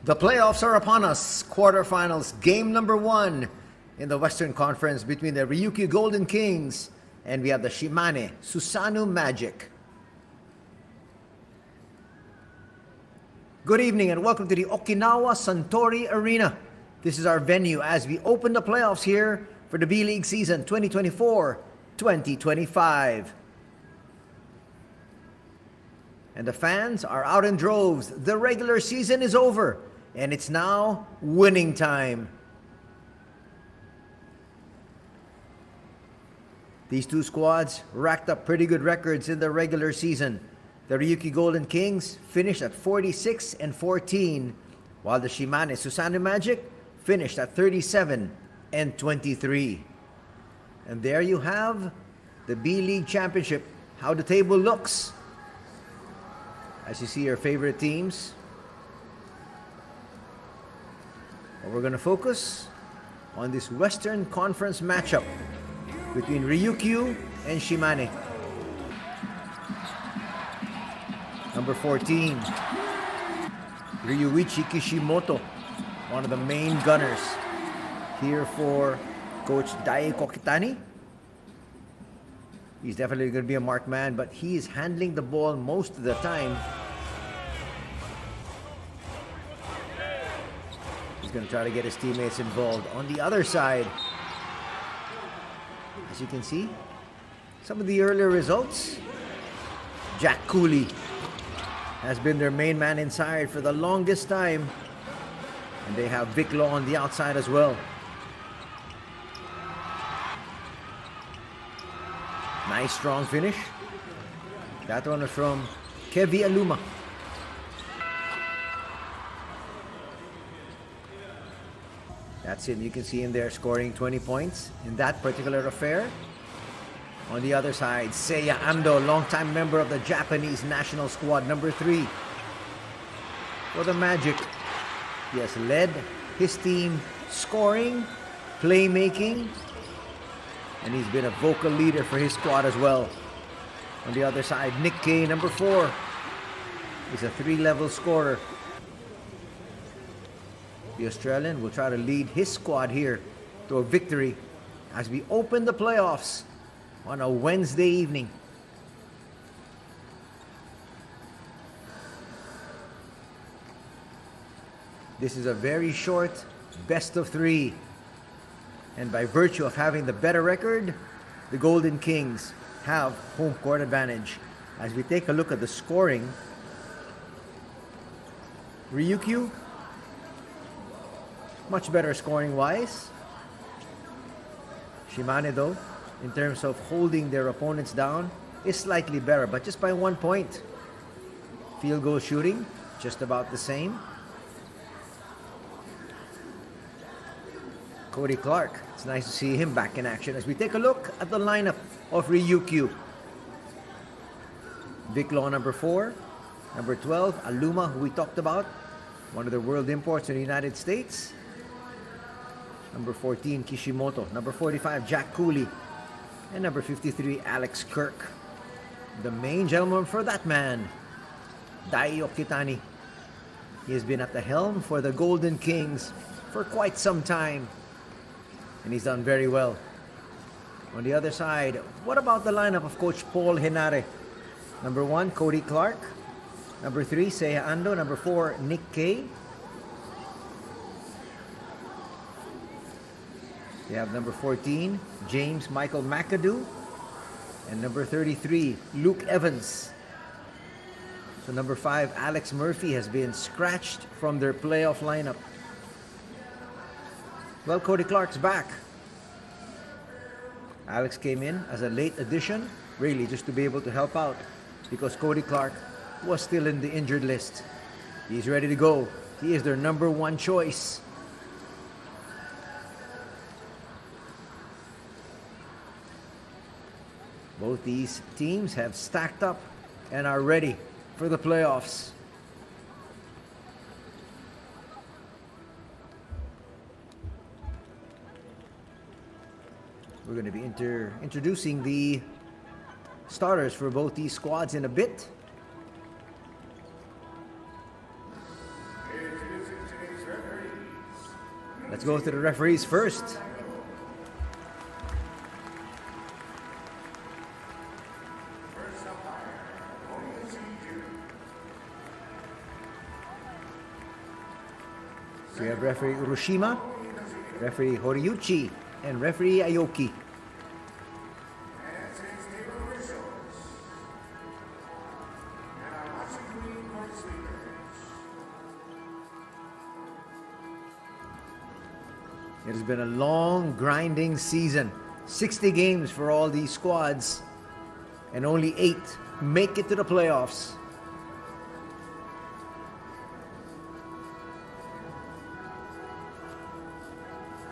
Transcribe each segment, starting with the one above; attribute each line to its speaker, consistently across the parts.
Speaker 1: The playoffs are upon us. Quarterfinals, game number 1 in the Western Conference between the RYUKYU Golden Kings and we have the SHIMANE SUSANOO Magic. Good evening and welcome to the Okinawa Suntory Arena. This is our venue as we open the playoffs here for the B.LEAGUE season 2024-2025. And the fans are out in droves. The regular season is over and it's now winning time. These two squads racked up pretty good records in the regular season. The RYUKYU Golden Kings finished at 46-14, while the SHIMANE SUSANOO Magic finished at 37-23. And there you have the B.LEAGUE Championship, how the table looks. As you see your favorite teams. But we're going to focus on this Western Conference matchup between RYUKYU and SHIMANE. Number 14, Ryuichi Kishimoto, one of the main gunners here for Coach Dai Kokitani. He's definitely going to be a marked man, but he is handling the ball most of the time. He's going to try to get his teammates involved. On the other side, as you can see, some of the earlier results, Jack Cooley has been their main man inside for the longest time. And they have Vic Law on the outside as well. Nice strong finish. That one is from Kevi Aluma. That's him. You can see him there scoring 20 points in that particular affair. On the other side, Seiya Ando, longtime member of the Japanese national squad, number 3. For the Magic, he has led his team scoring, playmaking, and he's been a vocal leader for his squad as well. On the other side, Nick Kay, number 4. He's a 3-level scorer. The Australian will try to lead his squad here to a victory as we open the playoffs on a Wednesday evening. This is a very short best of 3. And by virtue of having the better record, the Golden Kings have home court advantage. As we take a look at the scoring, RYUKYU, much better scoring-wise. SHIMANE, though, in terms of holding their opponents down, is slightly better, but just by 1 point. Field goal shooting, just about the same. Cody Clark, it's nice to see him back in action as we take a look at the lineup of RYUKYU. Vic Law, number 4. Number 12, Aluma, who we talked about, one of the world imports in the United States. Number 14, Kishimoto. Number 45, Jack Cooley. And number 53, Alex Kirk. The main gentleman for that man, Dai Okitani. He has been at the helm for the Golden Kings for quite some time. And he's done very well. On the other side, what about the lineup of Coach Paul Henare? Number 1, Cody Clark. Number 3, Seiya Ando. Number 4, Nick Kay. We have number 14, James Michael McAdoo. And number 33, Luke Evans. So number 5, Alex Murphy, has been scratched from their playoff lineup. Well, Cody Clark's back. Alex came in as a late addition, really just to be able to help out, because Cody Clark was still in the injured list. He's ready to go. He is their number 1 choice. Both these teams have stacked up and are ready for the playoffs. We're going to be introducing the starters for both these squads in a bit. Let's go to the referees first. So we have referee Urushima, referee Horiyuchi, and referee Aoki. It has been a long, grinding season. 60 games for all these squads, and only 8 make it to the playoffs.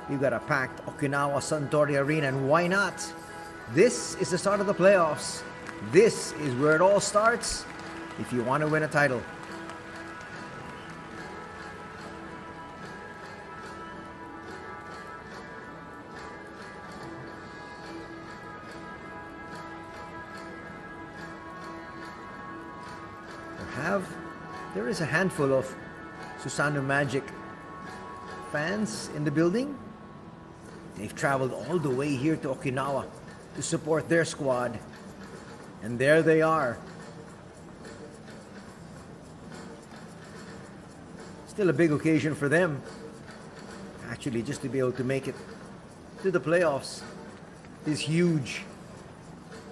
Speaker 1: You've got a packed Okinawa Suntory Arena, and why not? This is the start of the playoffs. This is where it all starts if you want to win a title. There is a handful of Susanoo Magic fans in the building. They've traveled all the way here to Okinawa to support their squad. And there they are. Still a big occasion for them. Actually, just to be able to make it to the playoffs is huge.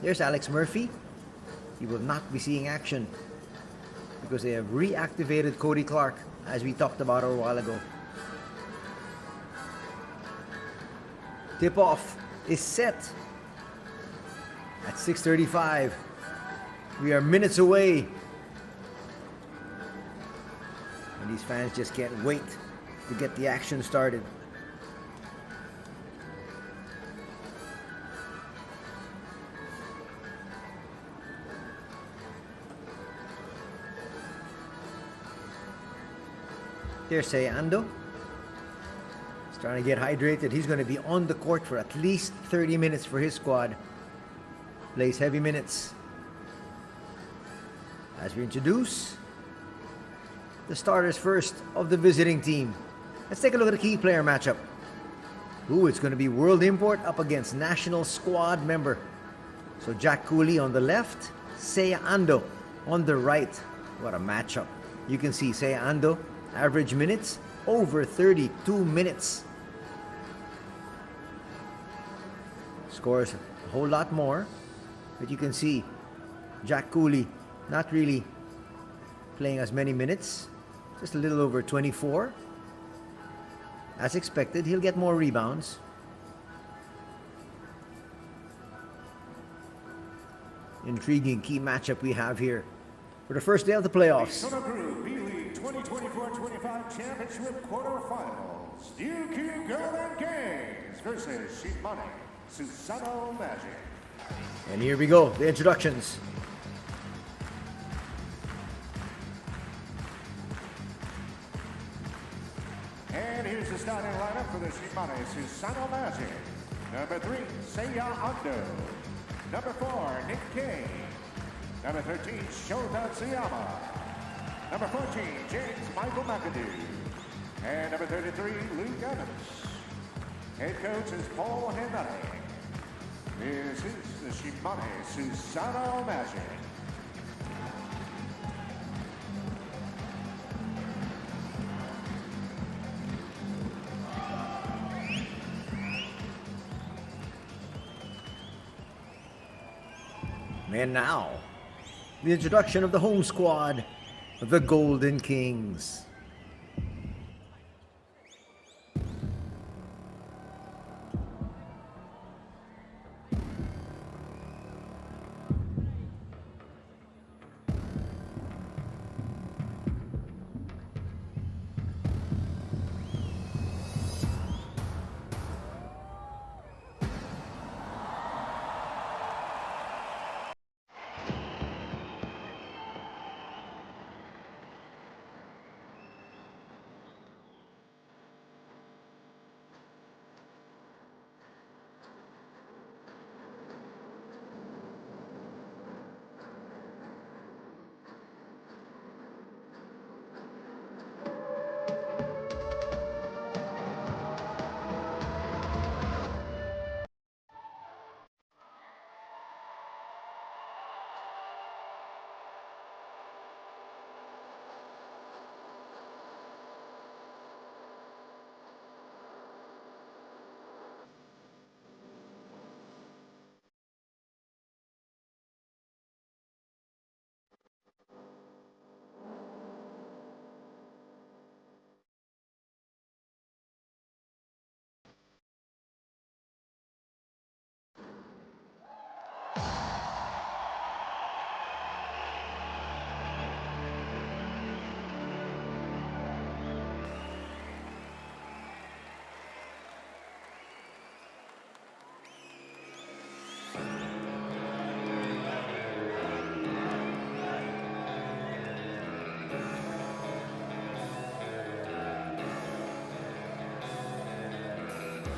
Speaker 1: There's Alex Murphy. He will not be seeing action because they have reactivated Cody Clark, as we talked about a while ago. Tip-off is set at 6:35. We are minutes away. And these fans just can't wait to get the action started. There's Ando. He's trying to get hydrated. He's going to be on the court for at least 30 minutes for his squad. Plays heavy minutes. As we introduce the starters first of the visiting team. Let's take a look at the key player matchup. Ooh, it's going to be World Import up against National Squad member. So Jack Cooley on the left, Seiya Ando on the right. What a matchup. You can see Seiya Ando, average minutes, over 32 minutes. Scores a whole lot more. But you can see Jack Cooley not really playing as many minutes. Just a little over 24. As expected, he'll get more rebounds. Intriguing key matchup we have here for the first day of the playoffs.
Speaker 2: B.LEAGUE 2024-25 Championship Quarterfinals. RYUKYU Golden Kings versus SHIMANE SUSANOO Magic.
Speaker 1: And here we go, the introductions.
Speaker 2: And here's the starting lineup for the SHIMANE SUSANOO Magic. Number 3, Seiya Ando. Number 4, Nick Kay. Number 13, Shota Tsuyama. Number 14, James Michael McAdoo. And number 33, Luke Evans. Head coach is Paul Henry. This is the SHIMANE SUSANOO Magic.
Speaker 1: And now, the introduction of the home squad, the Golden Kings.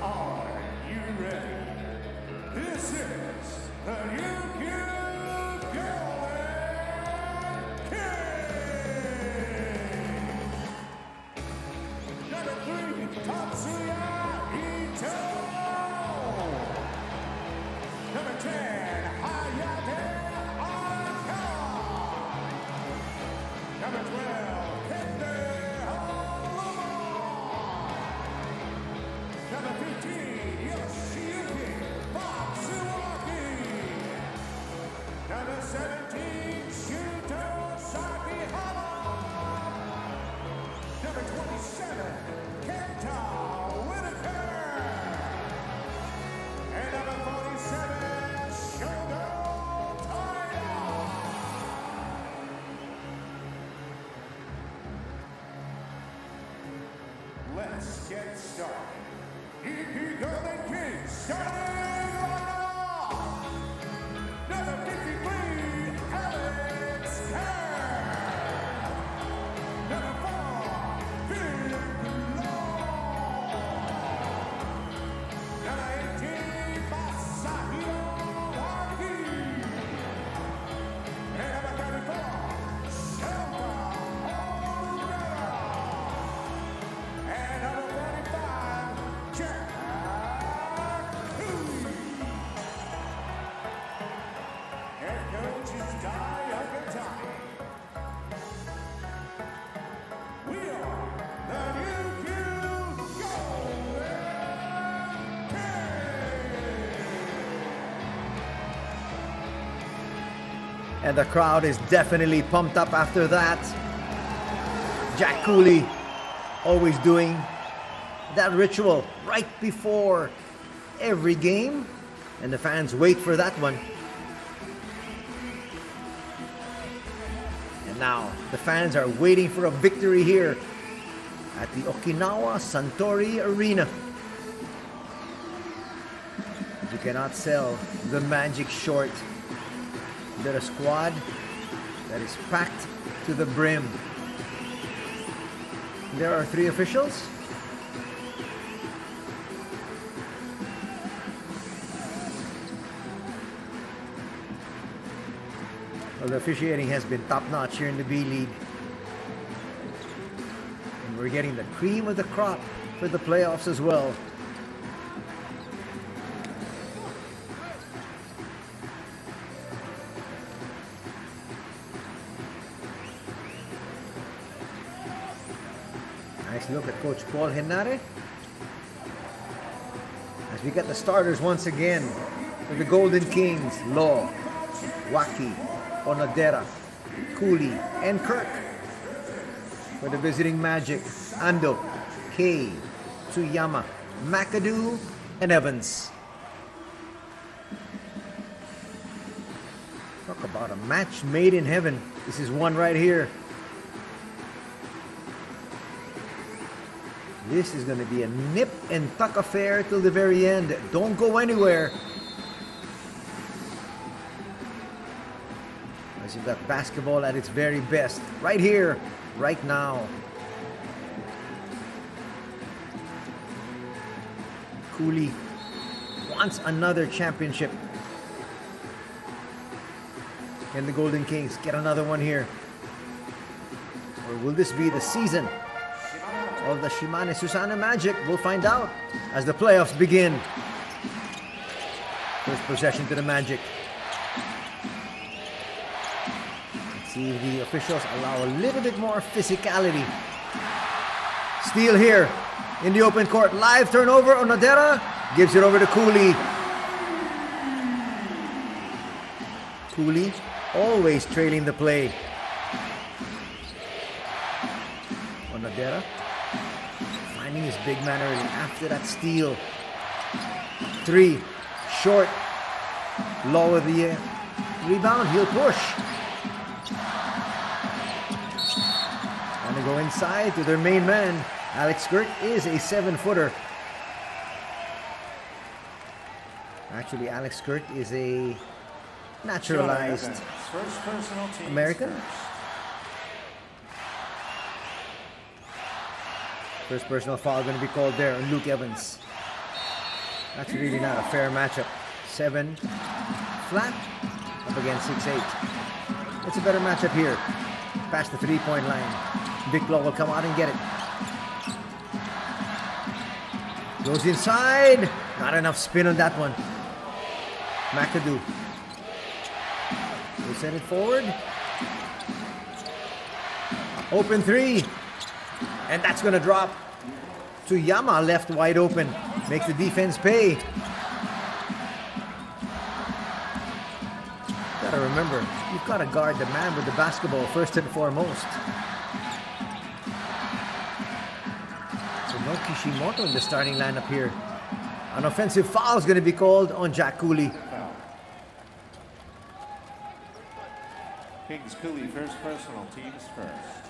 Speaker 2: Are you ready? This is the RYUKYU Golden King! Number 3, Tatsuya Ito. Number 10, Hayate Arakawa. Number 12, Kende Haruma. Number 15, Yoshiyuki Matsuaki. Number 17, Shuto Sakihama. Number 27, Kenta Whitaker. And number 47, Shogo Taira. Let's get started. RYUKYU Golden King starting right off. Number 53, Alex Kerr. Number 4, Big Law. Number 18, Masahiro Waki. And number 34, Shelta Omura. And number 45, Jack Cooley. Head coach is Dai Okatani. We are the RYUKYU Golden King.
Speaker 1: And the crowd is definitely pumped up after that. Jack Cooley always doing that ritual right before every game. And the fans wait for that one. And now the fans are waiting for a victory here at the Okinawa Suntory Arena. You cannot sell the Magic short. They're a squad that is packed to the brim. There are 3 officials. Well, the officiating has been top-notch here in the B-League. And we're getting the cream of the crop for the playoffs as well. Nice look at Coach Paul Henare. As we get the starters once again for the Golden Kings, Law, Waki, Onodera, Cooley, and Kirk. For the visiting Magic, Ando, Kay, Tsuyama, McAdoo, and Evans. Talk about a match made in heaven. This is one right here. This is going to be a nip and tuck affair till the very end. Don't go anywhere. As you've got basketball at its very best. Right here, right now. Cooley wants another championship. Can the Golden Kings get another one here? Or will this be the season of the Shimane SUSANOO Magic? We'll find out as the playoffs begin. First possession to the Magic. Let's see if the officials allow a little bit more physicality. Steal here in the open court. Live turnover. Onodera gives it over to Cooley. Cooley always trailing the play. Onodera finding his big man early after that steal. 3, short. Low of the rebound. He'll push. Gonna go inside to their main man. Alex Kurt is a 7-footer. Actually, Alex Kurt is a naturalized American. First personal foul going to be called there on Luke Evans. That's really not a fair matchup. 7 flat up against 6-8. It's a better matchup here. Past the 3-point line. Big Law will come out and get it. Goes inside. Not enough spin on that one. McAdoo. They send it forward. Open 3. And that's going to drop. Tsuyama left wide open. Makes the defense pay. Gotta remember, you've got to guard the man with the basketball first and foremost. So no Kishimoto in the starting lineup here. An offensive foul is going to be called on Jack Cooley.
Speaker 2: Kings Cooley first personal, teams first.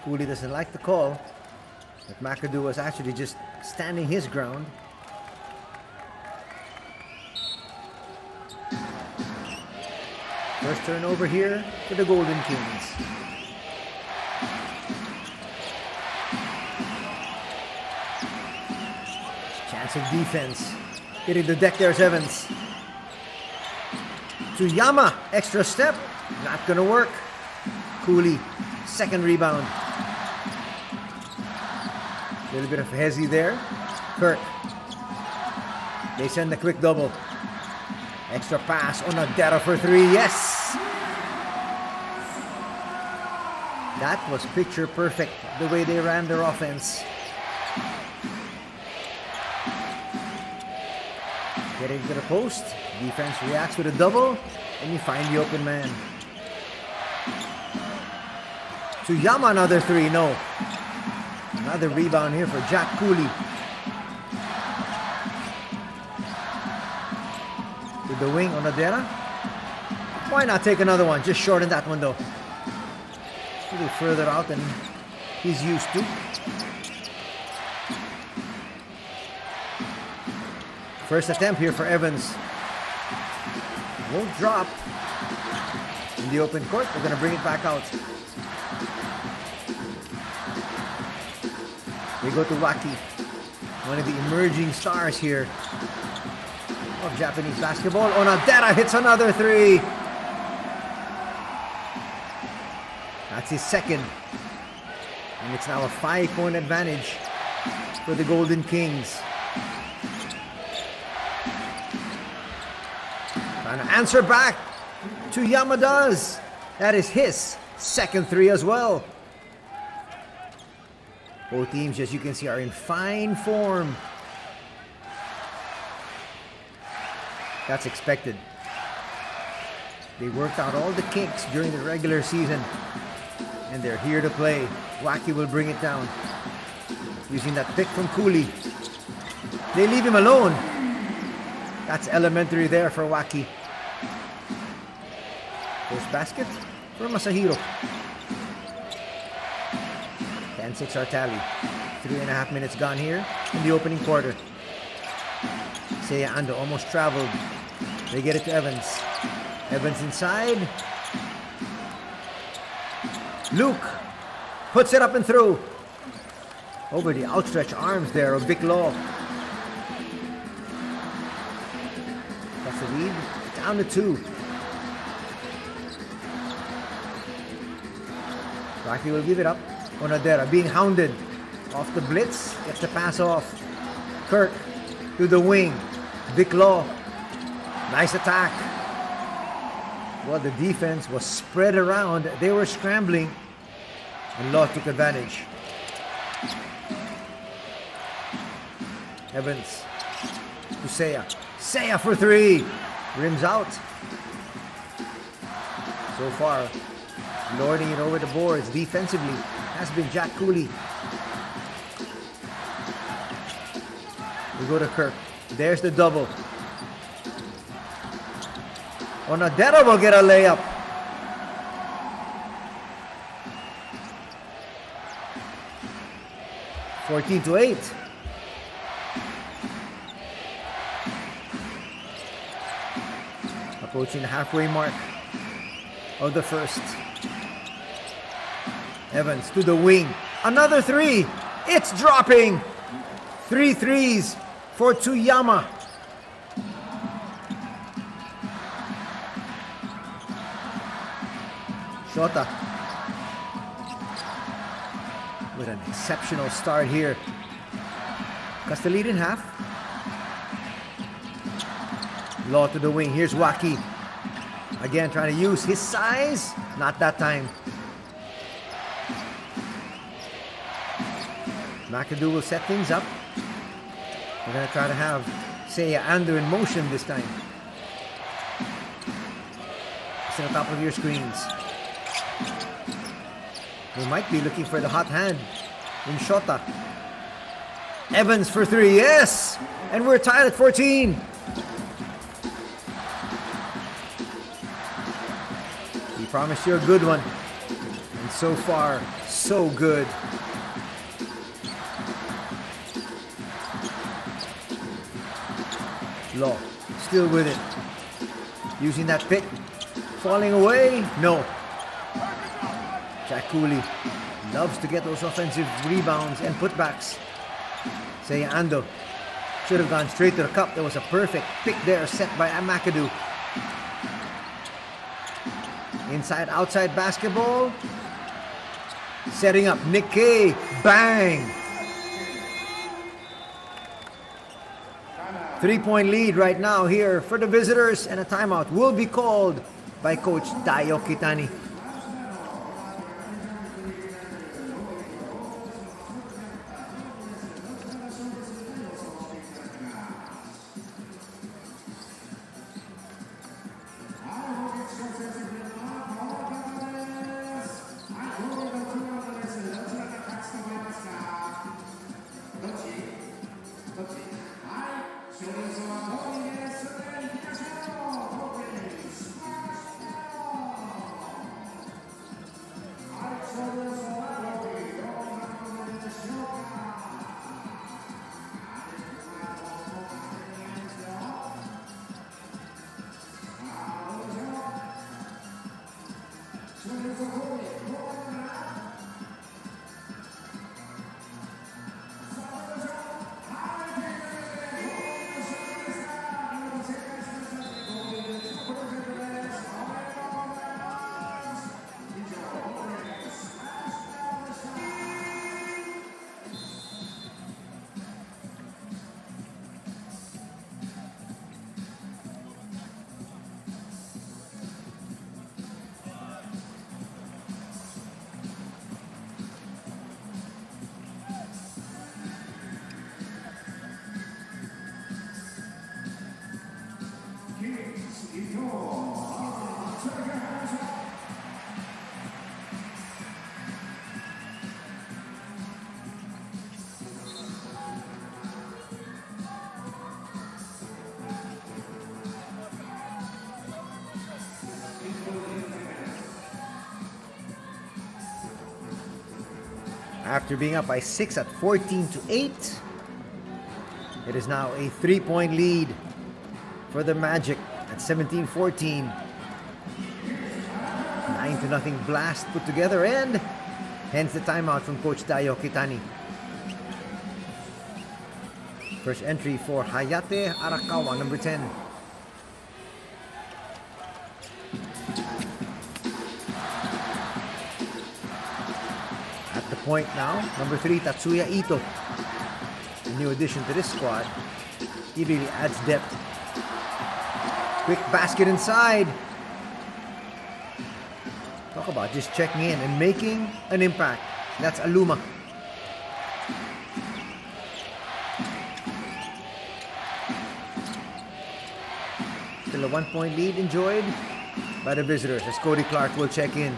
Speaker 1: Cooley doesn't like the call, but McAdoo was actually just standing his ground. First turnover here for the Golden Kings. Chance of defense. Hitting the deck, there's Evans. Tsuyama, extra step, not gonna work. Cooley, second rebound. A little bit of hezzy there. Kirk. They send the quick double. Extra pass on Odera for 3. Yes! That was picture perfect, the way they ran their offense. Getting to the post. Defense reacts with a double, and you find the open man. Tsuyama, another 3. No. Another rebound here for Jack Cooley. With the wing on Odera. Why not take another one? Just shorten that one though. A little further out than he's used to. First attempt here for Evans. Won't drop. In the open court, they're going to bring it back out. They go to Waki, one of the emerging stars here of Japanese basketball. Odera hits another 3. That's his second. And it's now a 5-point advantage for the Golden Kings. Trying to answer back. Tsuyama does. That is his second 3 as well. Both teams, as you can see, are in fine form. That's expected. They worked out all the kinks during the regular season, and they're here to play. Waki will bring it down. Using that pick from Cooley. They leave him alone. That's elementary there for Waki. First basket for Masahiro. 10-6 our tally. 3.5 minutes gone here in the opening quarter. Seiya Ando almost traveled. They get it to Evans. Evans inside. Luke puts it up and through. Over the outstretched arms there of Big Law. That's the lead. Down to 2. Rocky will give it up. Odera being hounded off the blitz, gets the pass off. Kirk to the wing. Big Law. Nice attack. Well, the defense was spread around. They were scrambling, and Law took advantage. Evans to Seiya. Seiya for 3. Rims out. So far, lording it over the boards defensively has been Jack Cooley. We go to Kirk. There's the double. Odera will get a layup. to 8. Approaching the halfway mark of the first. Evans to the wing. Another three. It's dropping. 3 threes for Tsuyama. Shota with an exceptional start here. Cuts the lead in half. Law to the wing. Here's Waki. Again, trying to use his size. Not that time. McAdoo will set things up. We're going to try to have Seiya Ando in motion this time. It's on the top of your screens. We might be looking for the hot hand in Shota. Evans for three. Yes! And we're tied at 14. He promised you a good one. And so far, so good. Law, still with it. Using that pick. Falling away? No. Jack Cooley loves to get those offensive rebounds and putbacks. Seiya Ando should have gone straight to the cup. There was a perfect pick there set by McAdoo. Inside, outside basketball. Setting up Nick Kay. Bang! 3-point lead right now here for the visitors, and a timeout will be called by Coach Tayo Kitani. After being up by 6 at 14-8, it is now a 3-point lead for the Magic at 17-14. 9-0 blast put together, and hence the timeout from Coach Tayo Kitani. First entry for Hayate Arakawa, number 10. At the point now, number 3, Tatsuya Ito. A new addition to this squad. He really adds depth. Quick basket inside. Talk about just checking in and making an impact. That's Aluma. Still a 1-point lead enjoyed by the visitors as Cody Clark will check in.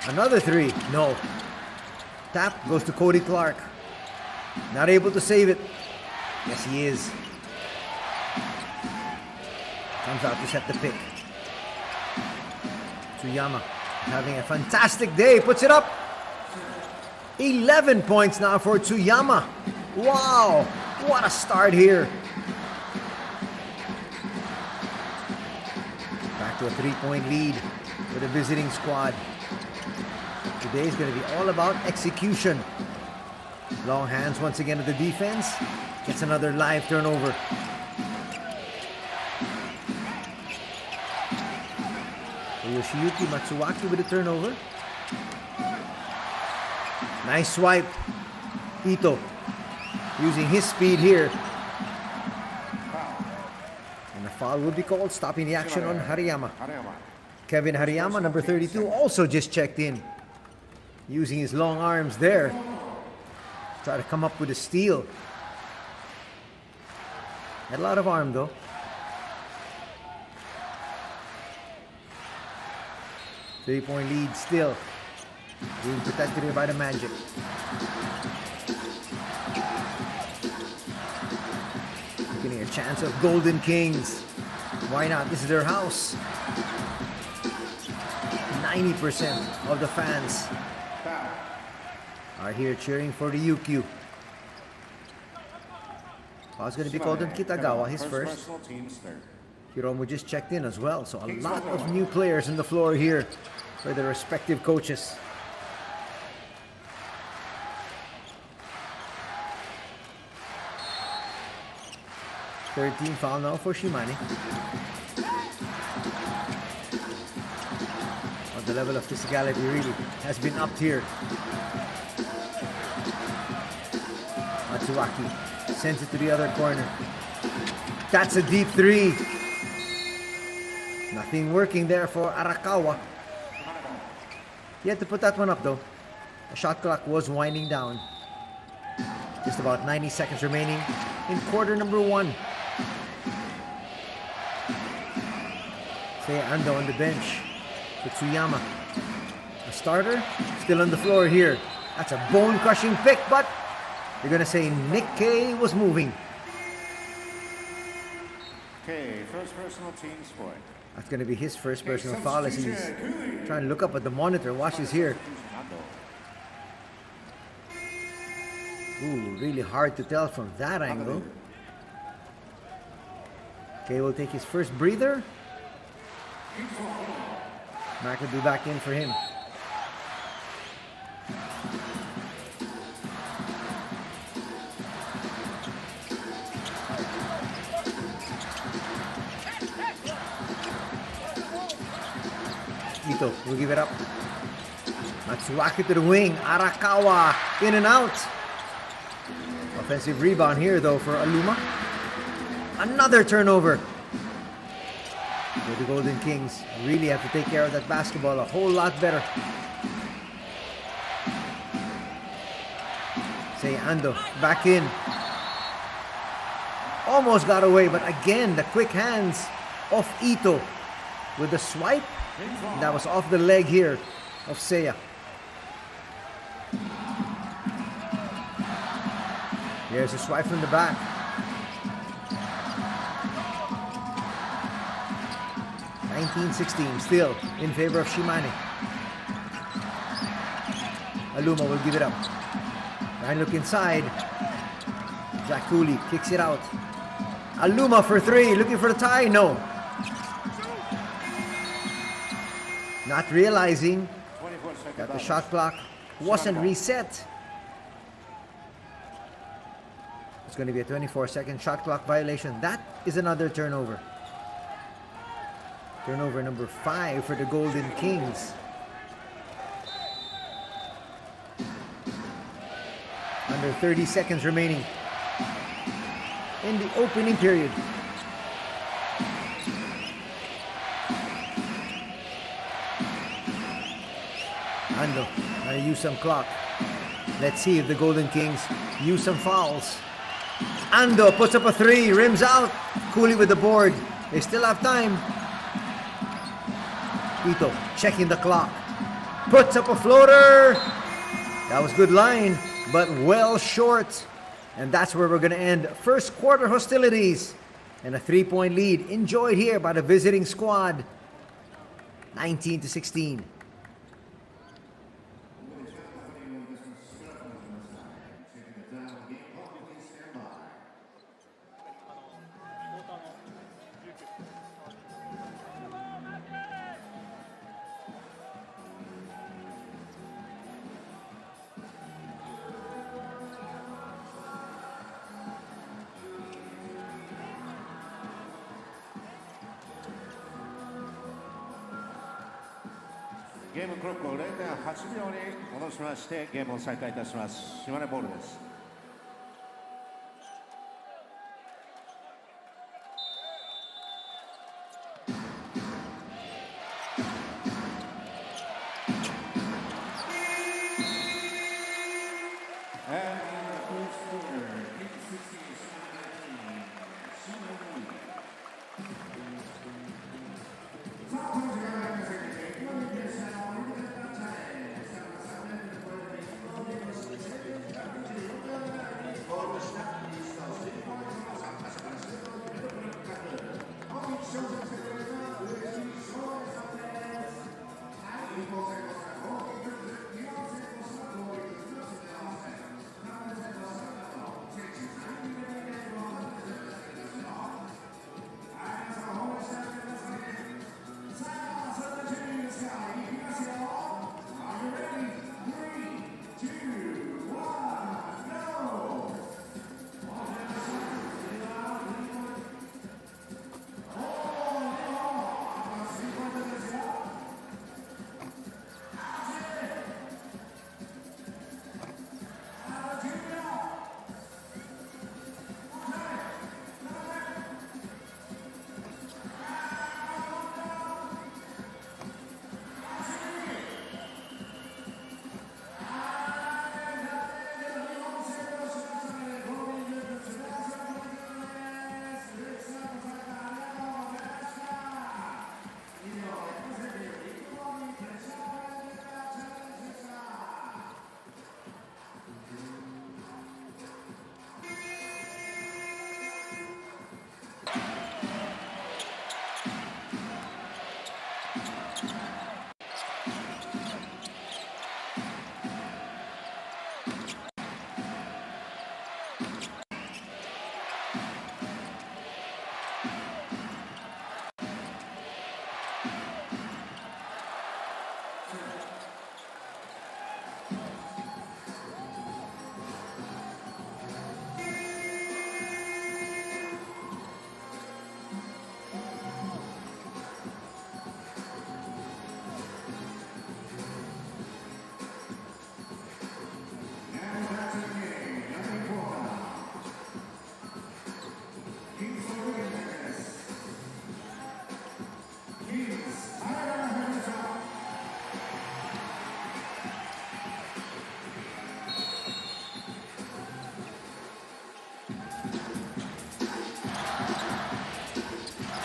Speaker 1: Another 3. No. Tap goes to Cody Clark. Not able to save it. Yes, he is. Comes out to set the pick. Tsuyama having a fantastic day. Puts it up. 11 points now for Tsuyama. Wow. What a start here. Back to a 3-point lead for the visiting squad. Today is going to be all about execution. Long hands once again to the defense. Gets another live turnover. Yoshiyuki Matsuwaki with a turnover. Nice swipe. Ito using his speed here. And a foul will be called, stopping the action on Hariyama. Kevin Hariyama, number 32, also just checked in. Using his long arms there. Try to come up with a steal. Had a lot of arm though. Three-point lead still. Being protected here by the Magic. Getting a chance of Golden Kings. Why not? This is their house. 90% of the fans are here cheering for the RYUKYU. Foul's going to be called on Kitagawa, his first. Hiromu just checked in as well, so a lot of new players on the floor here for their respective coaches. Third team foul now for Shimane. Well, the level of physicality really has been upped here. Matsuwaki sends it to the other corner. That's a deep three. Nothing working there for Arakawa. He had to put that one up though. The shot clock was winding down. Just about 90 seconds remaining in quarter number 1. Say Ando on the bench. Tsuyama, a starter, still on the floor here. That's a bone-crushing pick, but you're gonna say Nikkei was moving.
Speaker 2: Okay, first personal team's point.
Speaker 1: That's gonna be his first personal foul as he's trying to look up at the monitor. Watch this here. Ooh, really hard to tell from that angle. Okay, we'll take his first breather. Mac will be back in for him. Ito will give it up. Matsuwaki to the wing. Arakawa in and out. Offensive rebound here though for Aluma. Another turnover. The Golden Kings really have to take care of that basketball a whole lot better. Say Ando back in. Almost got away, but again the quick hands of Ito with the swipe. That was off the leg here of Seiya. Here's a swipe from the back. (19-16) still in favor of Shimane. Aluma will give it up. Trying to look inside. Jack Cooley kicks it out. Aluma for 3, looking for the tie. No. Not realizing that the shot clock wasn't reset. It's going to be a 24-second shot clock violation. That is another turnover. Turnover number 5 for the Golden Kings. Under 30 seconds remaining in the opening period. Ando, trying to use some clock. Let's see if the Golden Kings use some fouls. Ando puts up a 3, rims out. Cooley with the board. They still have time. Ito checking the clock. Puts up a floater. That was good line, but well short. And that's where we're going to end first quarter hostilities. And a 3-point lead enjoyed here by the visiting squad. 19-16.
Speaker 2: ゲームクロックを 0.8 秒に戻しましてゲームを再開いたします。島根ボールです。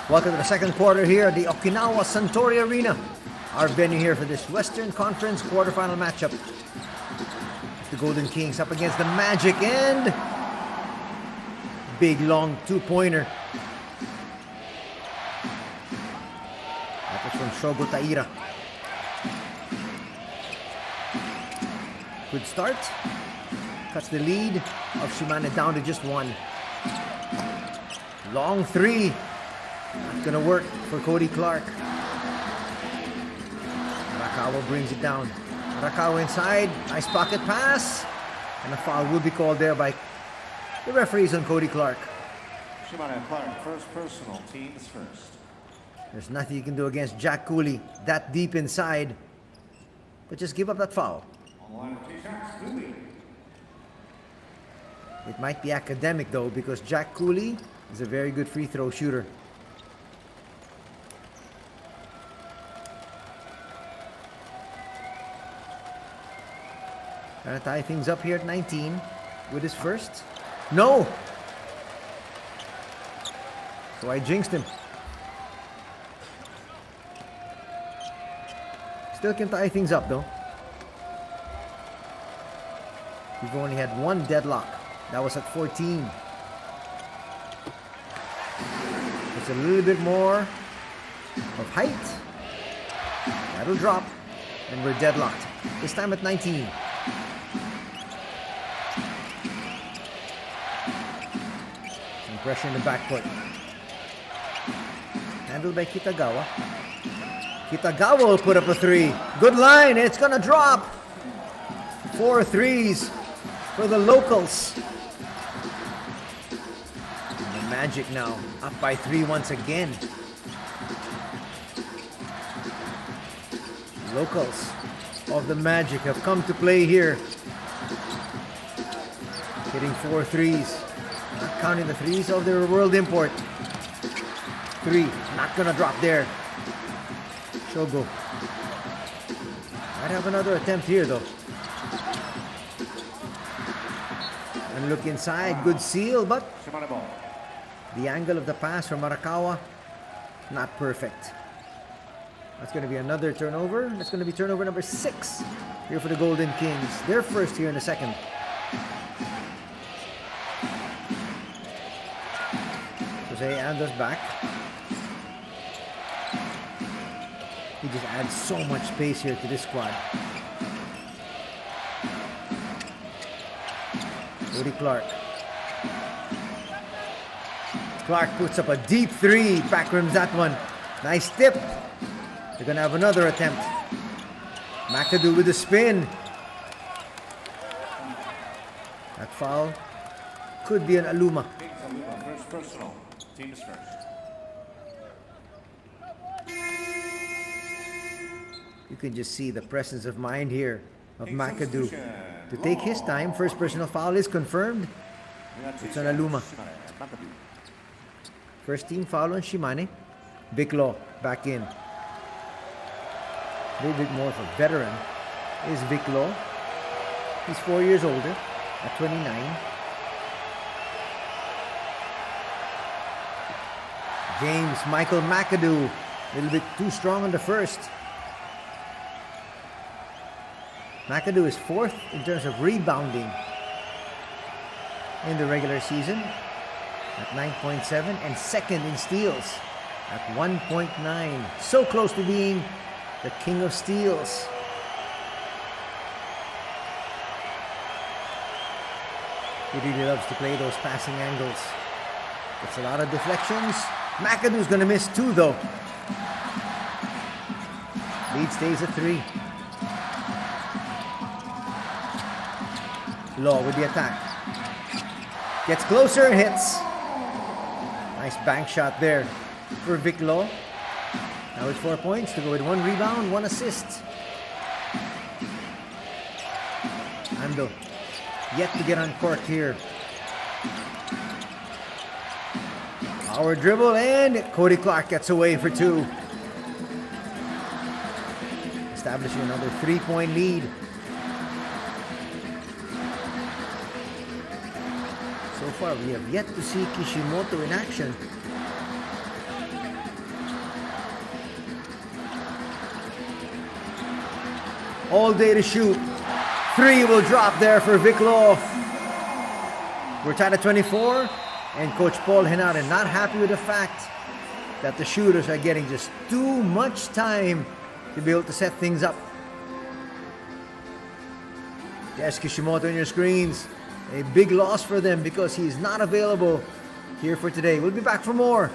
Speaker 1: Welcome to the second quarter here at the Okinawa Suntory Arena, our venue here for this Western Conference quarterfinal matchup. The Golden Kings up against the Magic, and big long two-pointer. That was from Shogo Taira. Good start. Cuts the lead of Shimane down to just one. Long three. Not gonna work for Cody Clark. Arakawa brings it down. Arakawa inside. Nice pocket pass. And a foul will be called there by the referees on Cody Clark.
Speaker 2: Shimane Clark, first personal, teams first.
Speaker 1: There's nothing you can do against Jack Cooley that deep inside. But just give up that foul. It might be academic though, because Jack Cooley is a very good free throw shooter. Trying to tie things up here at 19 with his first. No! So I jinxed him. Still can tie things up though. We've only had one deadlock. That was at 14. It's a little bit more of height. That'll drop. And we're deadlocked. This time at 19. Some pressure in the backcourt. Handled by Kitagawa. Kitagawa will put up a three. Good line. It's gonna drop. 4 threes for the locals. And the Magic now up by 3 once again. Locals of the Magic have come to play here. Hitting 4 threes. Not counting the threes of their world import. 3. Not gonna drop there. Shogo. Might have another attempt here though. And look inside. Good seal, but
Speaker 2: Shimane ball.
Speaker 1: the angle of the pass from Arakawa, not perfect. That's going to be another turnover. That's going to be turnover number 6 here for the Golden Kings. Their first here in the second. Jose Ando's back. He just adds so much space here to this squad. Cody Clark. Clark puts up a deep 3. Back rims that one. Nice tip. They're going to have another attempt. McAdoo with the spin. That foul could be an Aluma.
Speaker 2: First personal. Teams first.
Speaker 1: You can just see the presence of mind here of McAdoo. To take his time, first personal foul is confirmed. It's an Aluma. First team foul on Shimane. Viclo back in. A little bit more of a veteran is Viclo. He's 4 years older at 29. James Michael McAdoo, a little bit too strong on the first. McAdoo is 4th in terms of rebounding in the regular season at 9.7 and 2nd in steals at 1.9. So close to being the king of steals. He really loves to play those passing angles. It's a lot of deflections. McAdoo's going to miss 2 though. Lead stays at 3. Law with the attack. Gets closer and hits. Nice bank shot there for Vic Law. Now it's 4 points to go with 1 rebound, 1 assist. Ando yet to get on court here. Power dribble and Cody Clark gets away for 2. Establishing another 3-point lead. So far we have yet to see Kishimoto in action. All day to shoot. 3 will drop there for Vic Law. We're tied at 24, and Coach Paul Henare not happy with the fact that the shooters are getting just too much time to be able to set things up. There's Kishimoto on your screens. A big loss for them because he's not available here for today. We'll be back for more.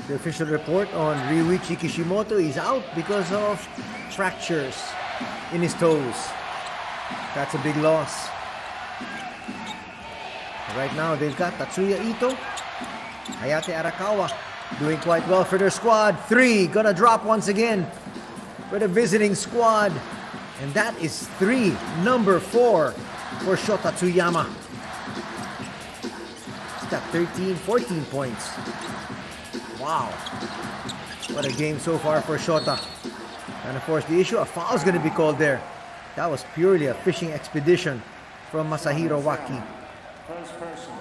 Speaker 1: The official report on Ryuichi Kishimoto is out because of fractures. in his toes. That's a big loss. Right now, they've got Tatsuya Ito, Hayate Arakawa doing quite well for their squad. 3, gonna drop once again for the visiting squad. And that is 3, number 4 for Shota Tsuyama. He's got 13, 14 points. Wow. What a game so far for Shota. And of course, the issue, a foul is going to be called there. That was purely a fishing expedition from Masahiro Waki.
Speaker 2: First person,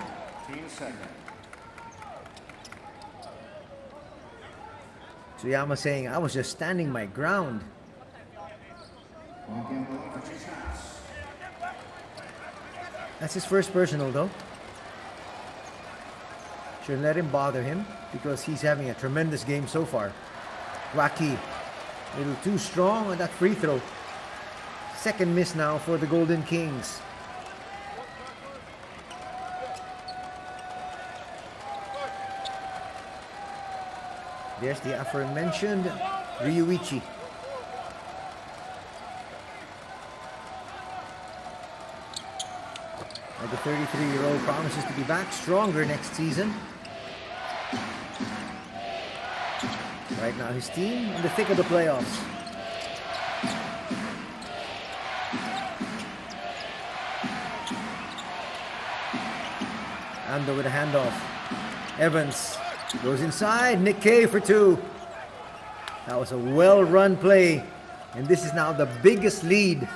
Speaker 2: team second.
Speaker 1: Tsuyama saying, I was just standing my ground. That's his first personal though. Shouldn't let him bother him because he's having a tremendous game so far. Waki, a little too strong on that free throw. Second miss now for the Golden Kings. There's the aforementioned Ryuichi. The 33-year-old promises to be back stronger next season. Right now, his team in the thick of the playoffs. Ando with a handoff. Evans goes inside. Nick K for 2. That was a well-run play. And this is now the biggest lead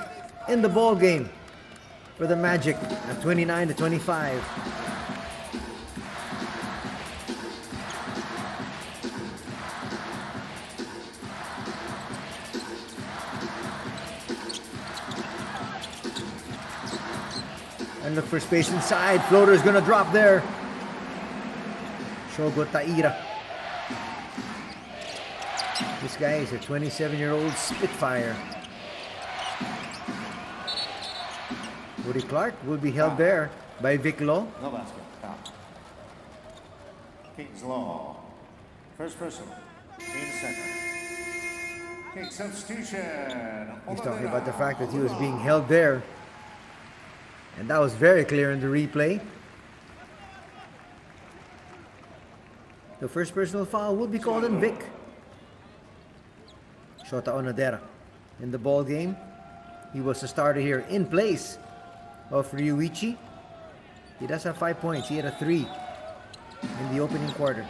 Speaker 1: in the ball game for the Magic at 29-25. And look for space inside. Floater is going to drop there. Shogo Taira. This guy is a 27-year-old Spitfire. Woody Clark will be held there by Vic Law.
Speaker 2: No basket. Foul. Kings Law. First person, team second. King substitution.
Speaker 1: He's talking about the fact that he was being held there. And that was very clear in the replay. The first personal foul will be called on Vic. Shota Onodera in the ball game. He was the starter here in place of Ryuichi. He does have 5 points. He had a 3 in the opening quarter.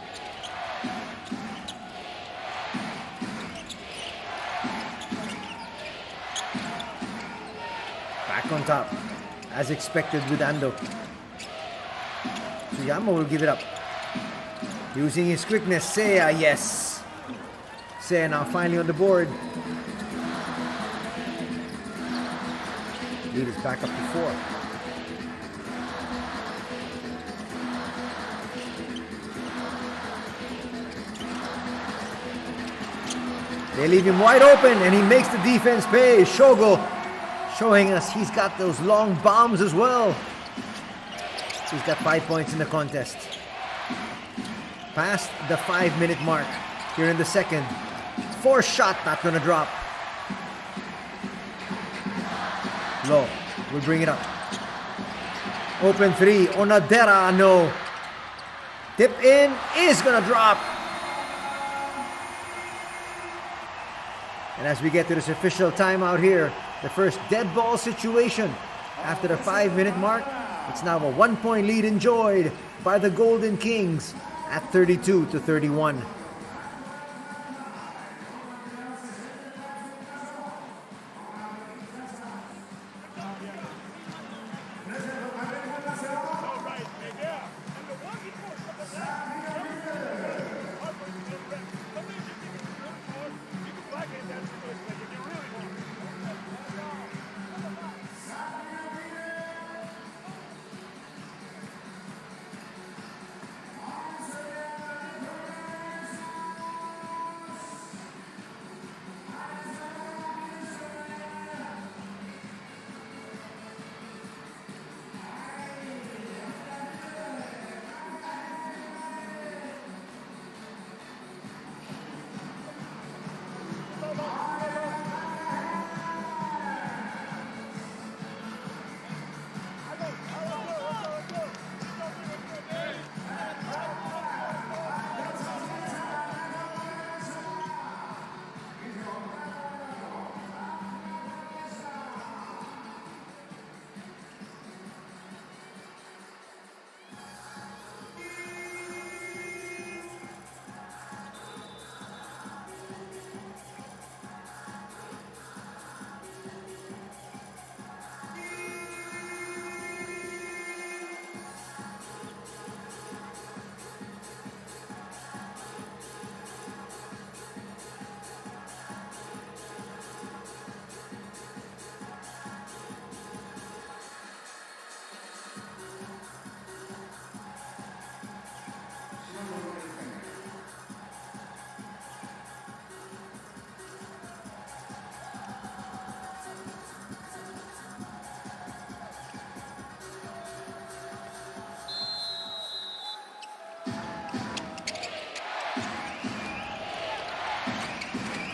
Speaker 1: Back on top, as expected with Ando. Tsuyama will give it up. Using his quickness, Seiya, yes. Seiya now finally on the board. Lead is back up to 4. They leave him wide open and he makes the defense pay. Shogo showing us he's got those long bombs as well. He's got 5 points in the contest. Past the 5-minute mark here in the second. 4 shot, not gonna drop. Low will bring it up. Open 3, Onodera, no. Tip in, is gonna drop. And as we get to this official timeout here, the first dead ball situation after the 5-minute mark, it's now a 1-point lead enjoyed by the Golden Kings at 32-31.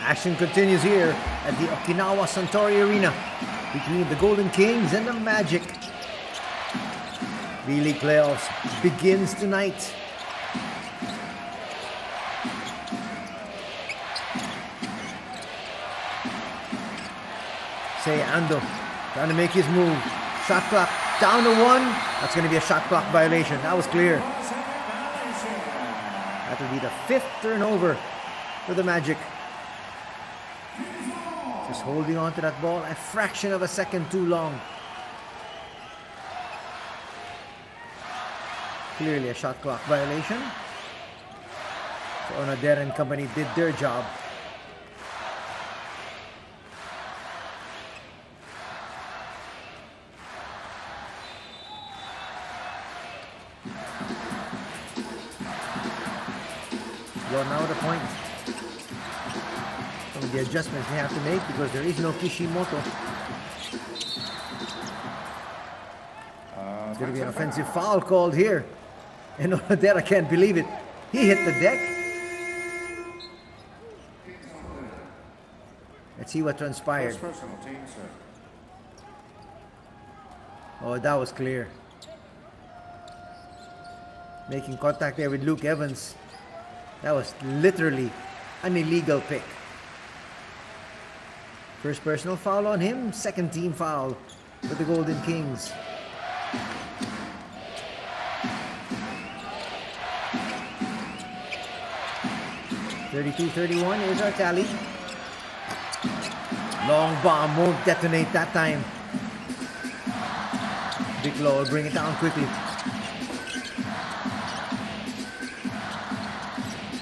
Speaker 1: Action continues here at the Okinawa Suntory Arena between the Golden Kings and the Magic. B.LEAGUE playoffs begins tonight. Ando trying to make his move. Shot clock down to 1. That's going to be a shot clock violation. That was clear. That will be the 5th turnover for the Magic. Just holding on to that ball a fraction of a second too long. Clearly a shot clock violation. So Onoder and company did their job. Well, now the point. Some of the adjustments they have to make because there is no Kishimoto. It's going to be an offensive foul called here. And Onoder, I can't believe it. He hit the deck. Let's see what transpired. Oh, that was clear. Making contact there with Luke Evans. That was literally an illegal pick. First personal foul on him, second team foul for the Golden Kings. (32-31) is our tally. Long bomb won't detonate that time. Big Law will bring it down quickly.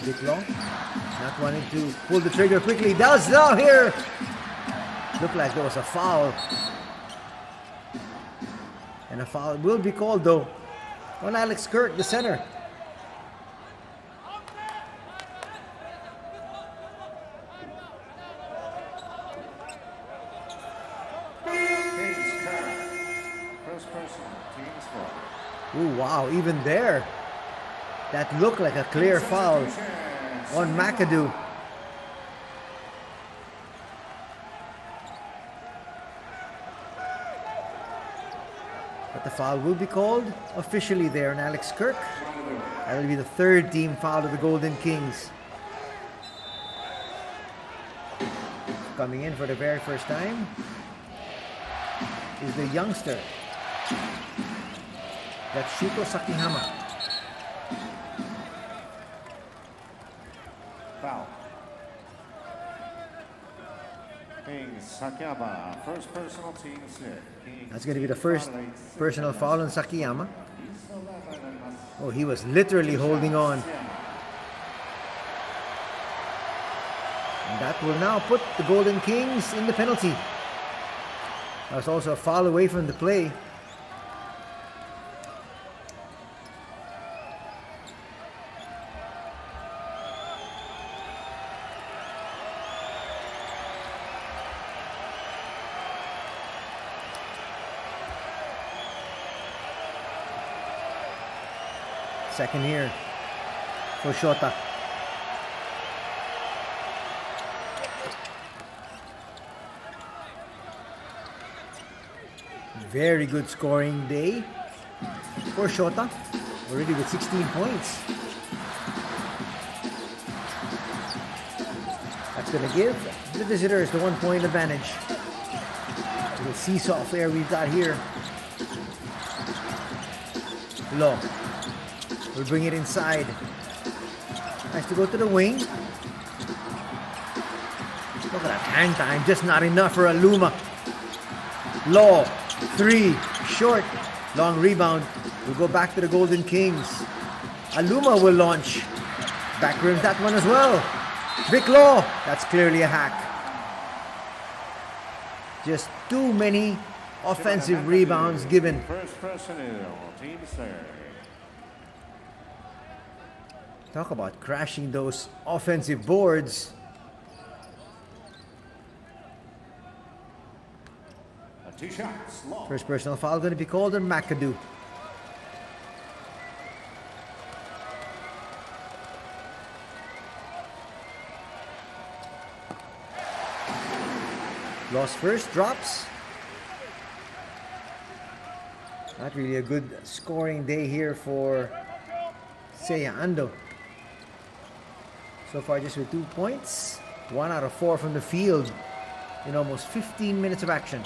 Speaker 1: Big Law not wanting to pull the trigger quickly. Does now here. Looked like there was a foul. And a foul will be called though on Alex Kirk, the center. Oh wow, even there. That looked like a clear foul on McAdoo. But the foul will be called officially there on Alex Kirk. That will be the third team foul of the Golden Kings. Coming in for the very first time is the youngster, that's Shuto Sakihama.
Speaker 2: Foul. Sakiyama, first personal team set.
Speaker 1: That's going to be the first personal foul on Sakiyama. Oh, he was literally holding on. And that will now put the Golden Kings in the penalty. That was also a foul away from the play. Second here for Shota. Very good scoring day for Shota. Already with 16 points. That's going to give the visitors the 1 point advantage. The seesaw affair we've got here. Law. We'll bring it inside. Nice to go to the wing. Look at that hang time. Just not enough for Aluma. Law. 3. Short. Long rebound. We'll go back to the Golden Kings. Aluma will launch. Back rims that one as well. Vic Law. That's clearly a hack. Just too many offensive rebounds given.
Speaker 2: First personnel, team serve.
Speaker 1: Talk about crashing those offensive boards. First personal foul going to be called on McAdoo. Lost first, drops. Not really a good scoring day here for Seiya Ando. So far just with 2 points. 1 out of 4 from the field in almost 15 minutes of action.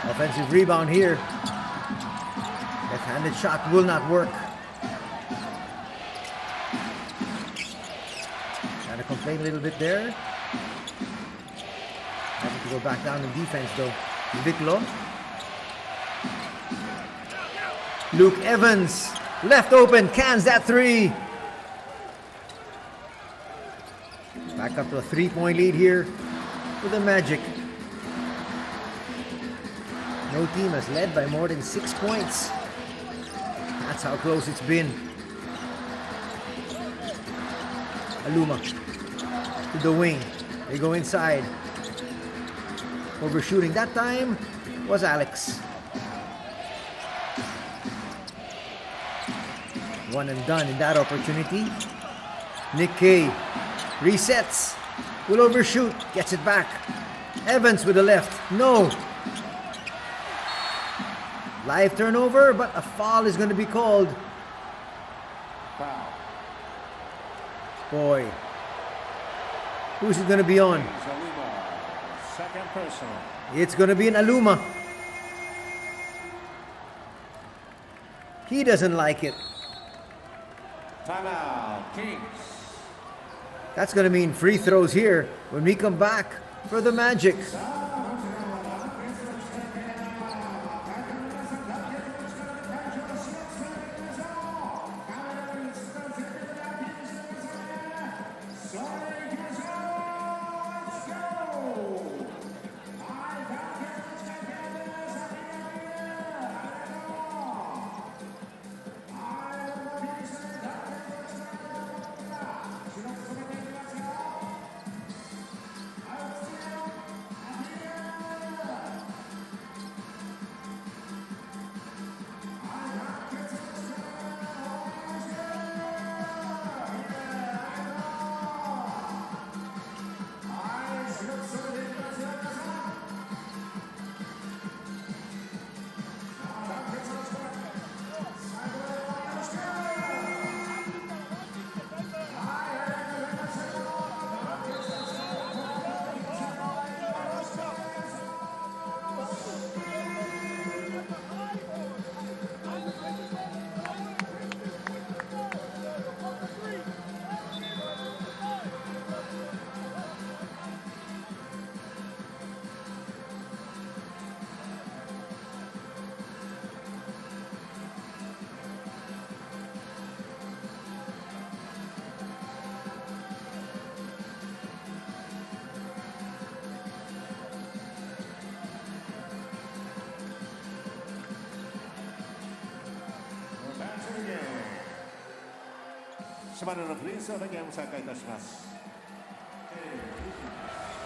Speaker 1: Offensive rebound here. Left-handed shot will not work. Trying to complain a little bit there. Having to go back down in defense though. Viclo. Luke Evans, left open, cans that three. Back up to a 3-point lead here for the Magic. No team has led by more than 6 points. That's how close it's been. Aluma to the wing. They go inside. Overshooting that time was Alex. One and done in that opportunity. Nick Kay resets. Will overshoot. Gets it back. Evans with the left. No. Live turnover, but a foul is going to be called.
Speaker 2: Foul.
Speaker 1: Boy. Who's it going to be on?
Speaker 2: Aluma. Second personal.
Speaker 1: It's going to be an Aluma. He doesn't like it.
Speaker 2: Timeout, Kings.
Speaker 1: That's going to mean free throws here when we come back for the Magic.
Speaker 2: SHIMANEのフリースローでゲーム再開いたします。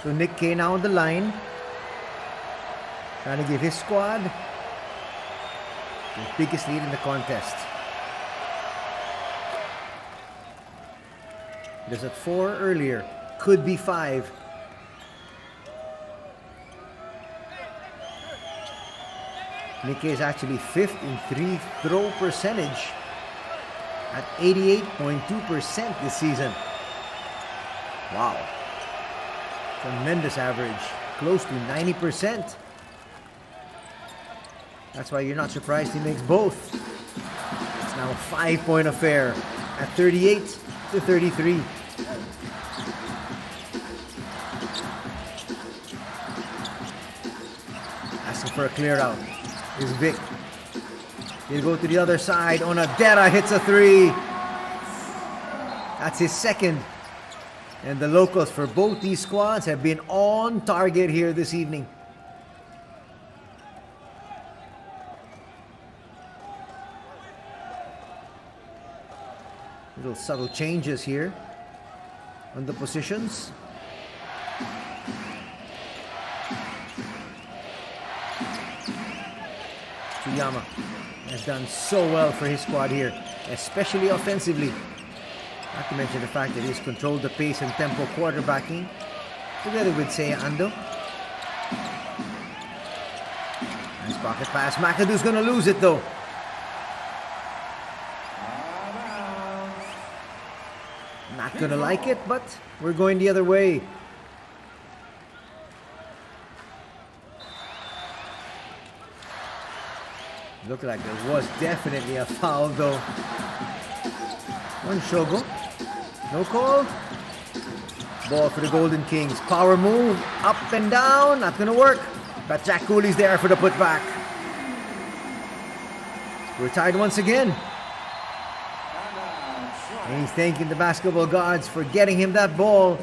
Speaker 1: So Nick Kay now on the line. Trying to give his squad the biggest lead in the contest. It was at 4 earlier. Could be 5. Nick Kay is actually 5th in free throw percentage at 88.2% this season. Wow. Tremendous average. Close to 90%. That's why you're not surprised he makes both. It's now a 5-point affair at 38-33. Asking for a clear out is Vic. He'll go to the other side. Onadera hits a 3. That's his second. And the locals for both these squads have been on target here this evening. Little subtle changes here on the positions. Tsuyama has done so well for his squad here, especially offensively. Not to mention the fact that he's controlled the pace and tempo quarterbacking together with Seiya Ando. Nice pocket pass. McAdoo's gonna lose it though. Not gonna like it, but we're going the other way. Looked like there was definitely a foul though. One Shogo. No call. Ball for the Golden Kings. Power move. Up and down. Not gonna work. But Jack Cooley's there for the putback. We're tied once again. And he's thanking the basketball gods for getting him that ball.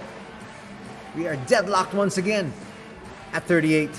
Speaker 1: We are deadlocked once again at 38.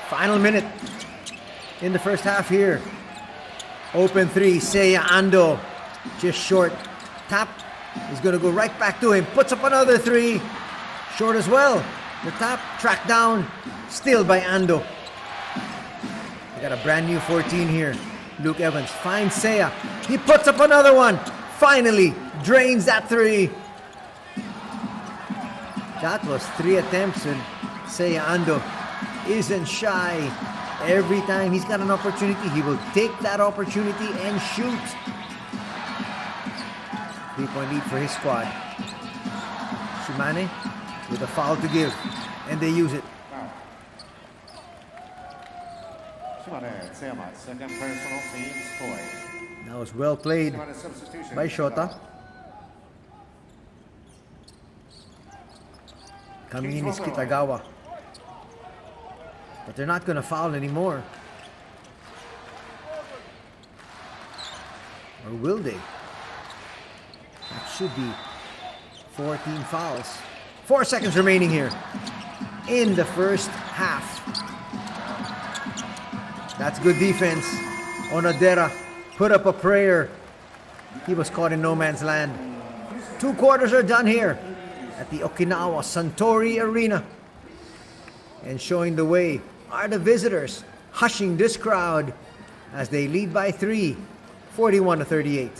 Speaker 1: Final minute in the first half here. Open three, Seiya Ando. Just short. Tap is going to go right back to him. Puts up another three. Short as well. The tap, tracked down. Still by Ando. They got a brand new 14 here. Luke Evans finds Seiya. He puts up another one. Finally, drains that three. That was 3 attempts and Seiya Ando isn't shy. Every time he's got an opportunity, he will take that opportunity and shoot. 3-point lead for his squad. Shimane with a foul to give, and they use it.
Speaker 2: Shimane, second personal team's point.
Speaker 1: That was well played by Shota. Coming in is Kitagawa. But they're not going to foul anymore. Or will they? That should be 14 fouls. 4 seconds remaining here in the first half. That's good defense. Onodera put up a prayer. He was caught in no man's land. 2 quarters are done here at the Okinawa Suntory Arena. And showing the way are the visitors, hushing this crowd as they lead by 3, 41-38.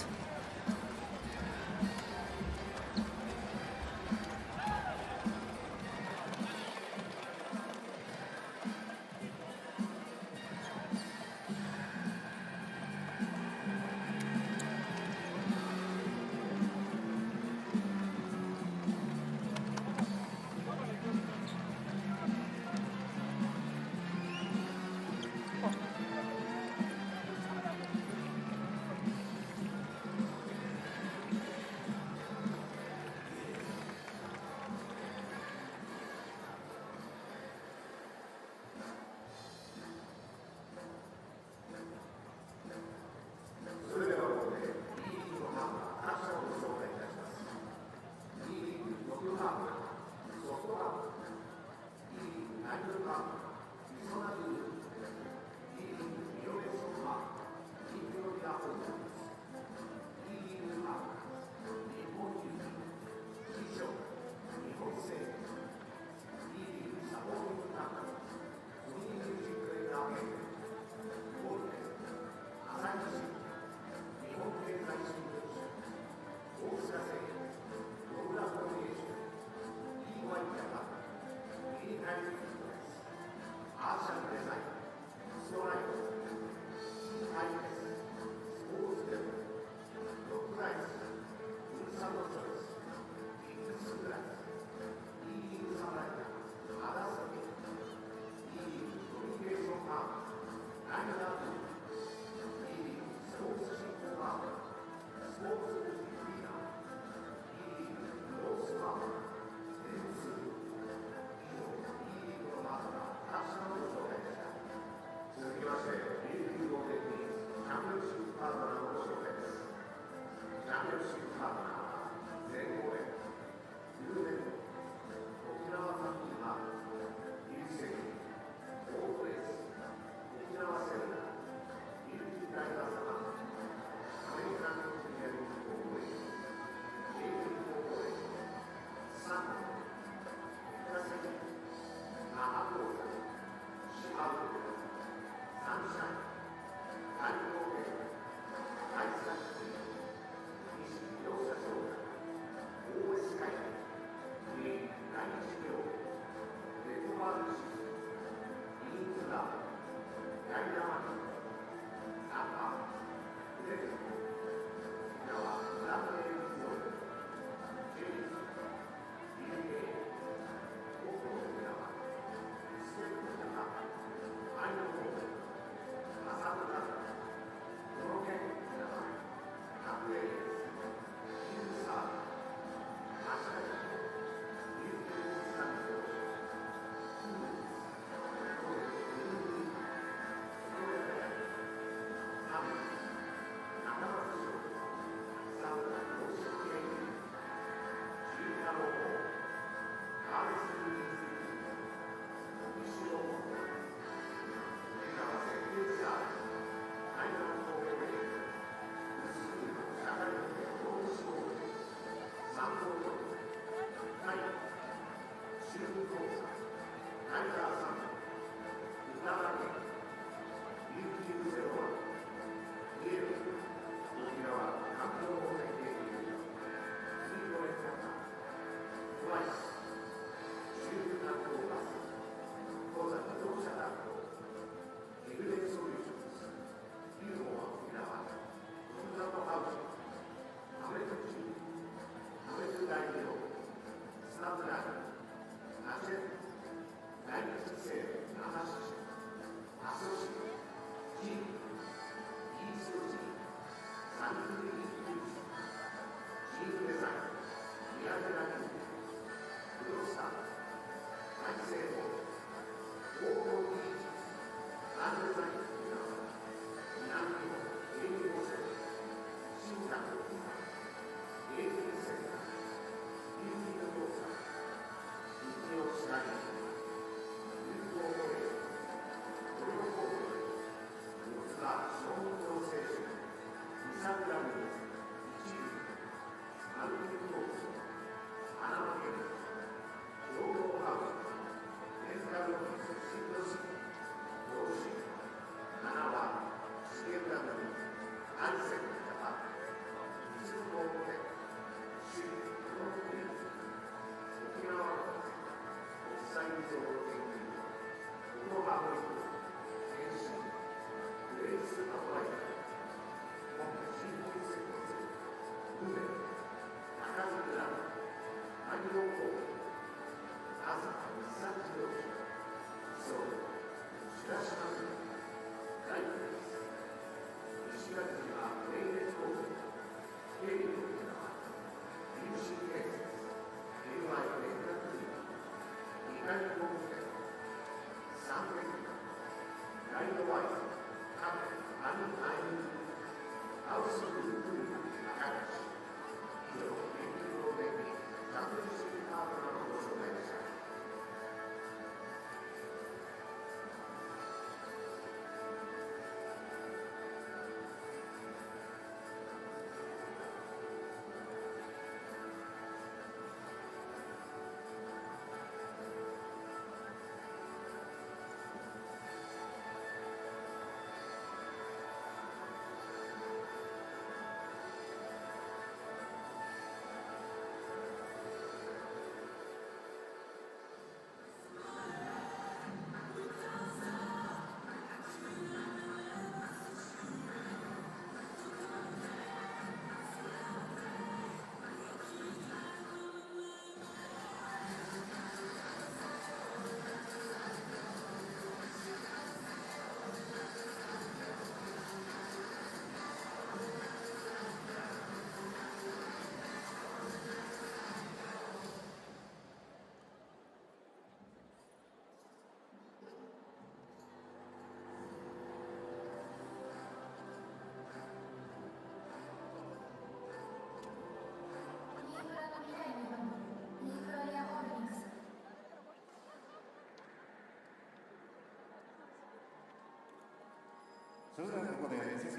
Speaker 2: それではここで2025-26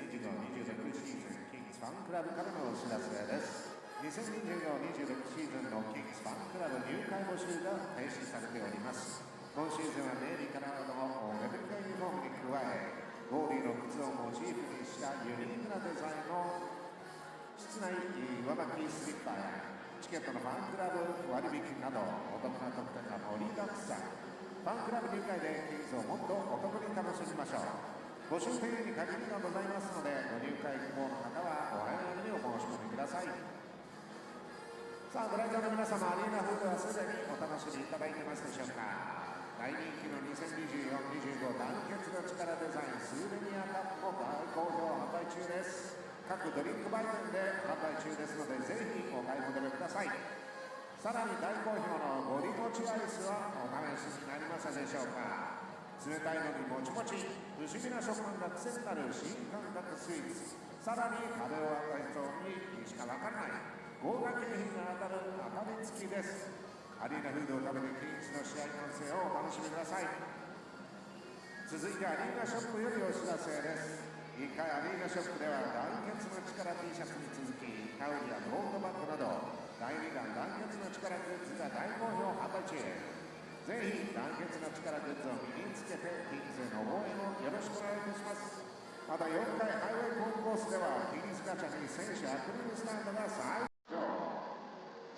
Speaker 2: シーズンキングスファンクラブからのお知らせです。2025-26シーズンのキングスファンクラブ入会募集が停止されております。今シーズンはネイビーカラーのレベルユニフォームに加え、ゴーディの靴をモチーフにしたユニークなデザインの室内上履きスリッパやチケットのファンクラブ割引などお得な特典が盛りだくさん。ファンクラブ入会でキングスをもっとお得に楽しみましょう。募集定員に限りがございますので、ご入会希望の方はお早めにお申し込みください。さあ、ご来場の皆様、アリーナフードはすでにお楽しみいただいてますでしょうか。大人気の2024-25団結の力デザインスーベニアカップも大好評販売中です。各ドリンク売店で販売中ですので、ぜひお買い求めください。さらに大好評のボディモチアイスはお試しになりましたでしょうか。冷たいのにもちもち、不思議な食感が癖になる新感覚スイーツ。さらに食べ終わった人にしかわからない豪華景品が当たる当たり付きです。アリーナフードを食べてキングスの試合観戦をお楽しみください。続いてアリーナショップよりお知らせです。1階アリーナショップでは団結の力 T シャツに続き、タオルやトートバッグなど第2弾団結の力グッズが大好評販売中。ぜひ団結の力グッズを身につけてキングスへの応援をよろしくお願いいたします。また4階ハイウェイコンコースではキングスガチャに選手アクリルスタンドが再上。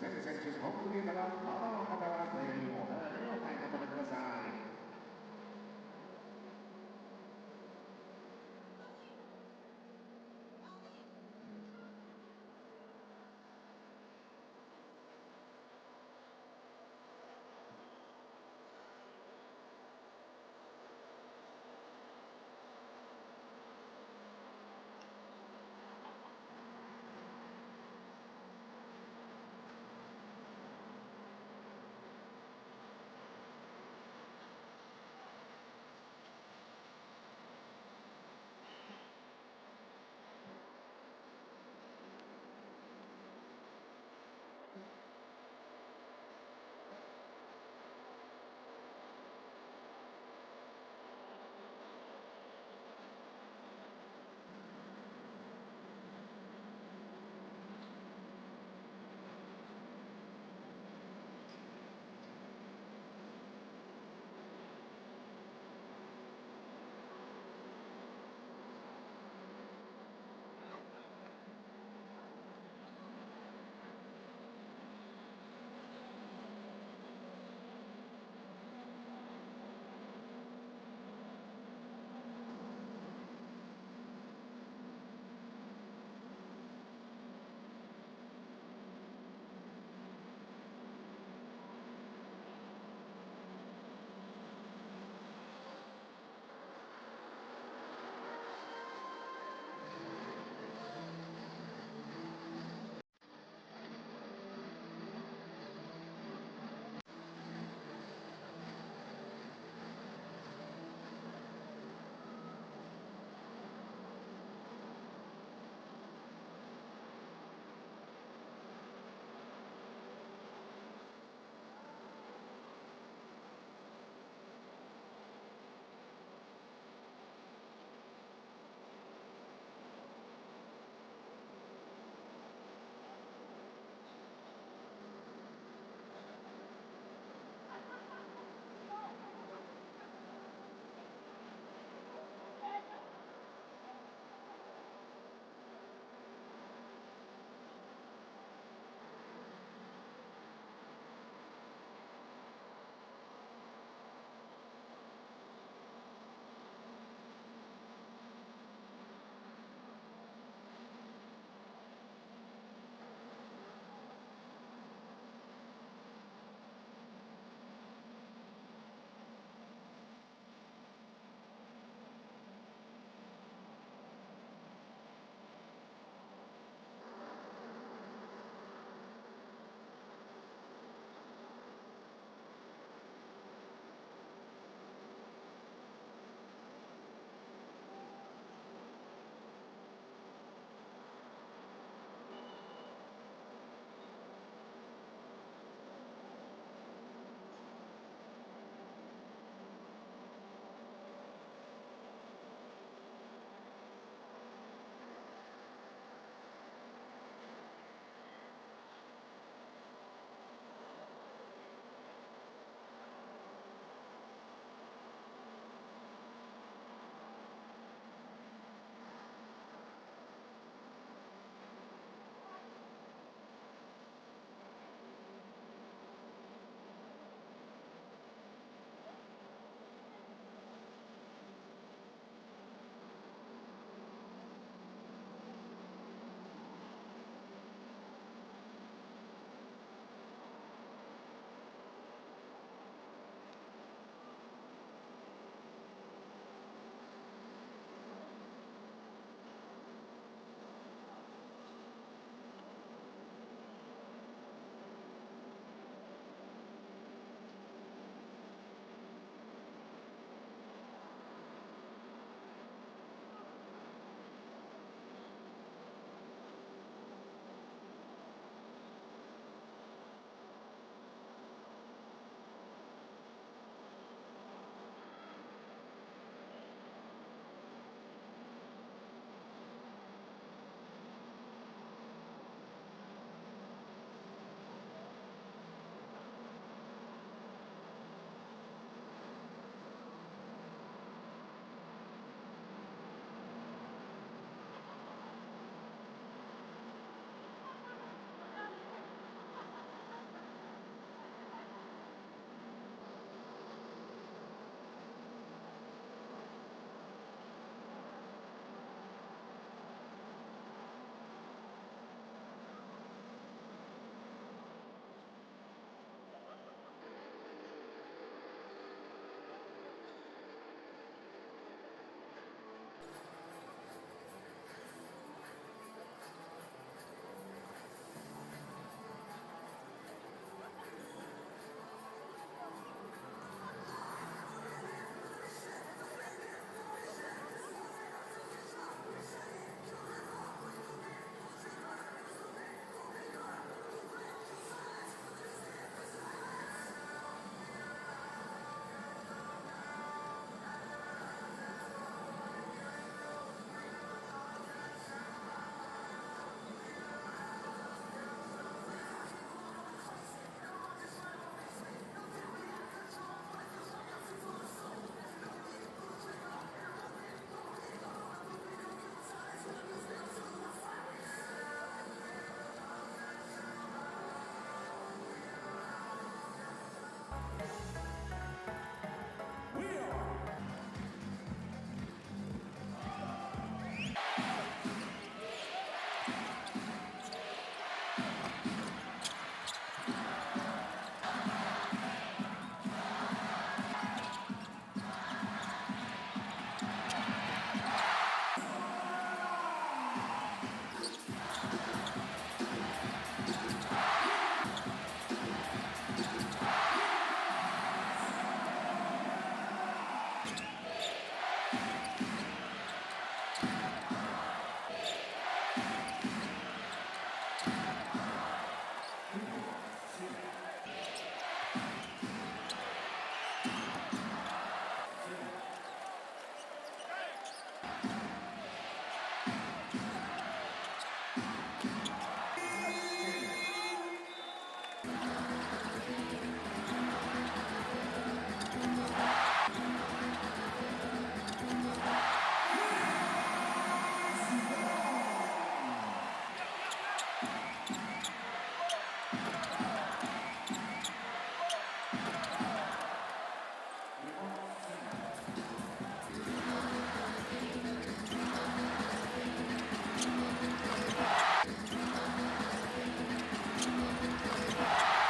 Speaker 2: 全選手コンプリートがまだの方はぜひお早めにお買い求めください。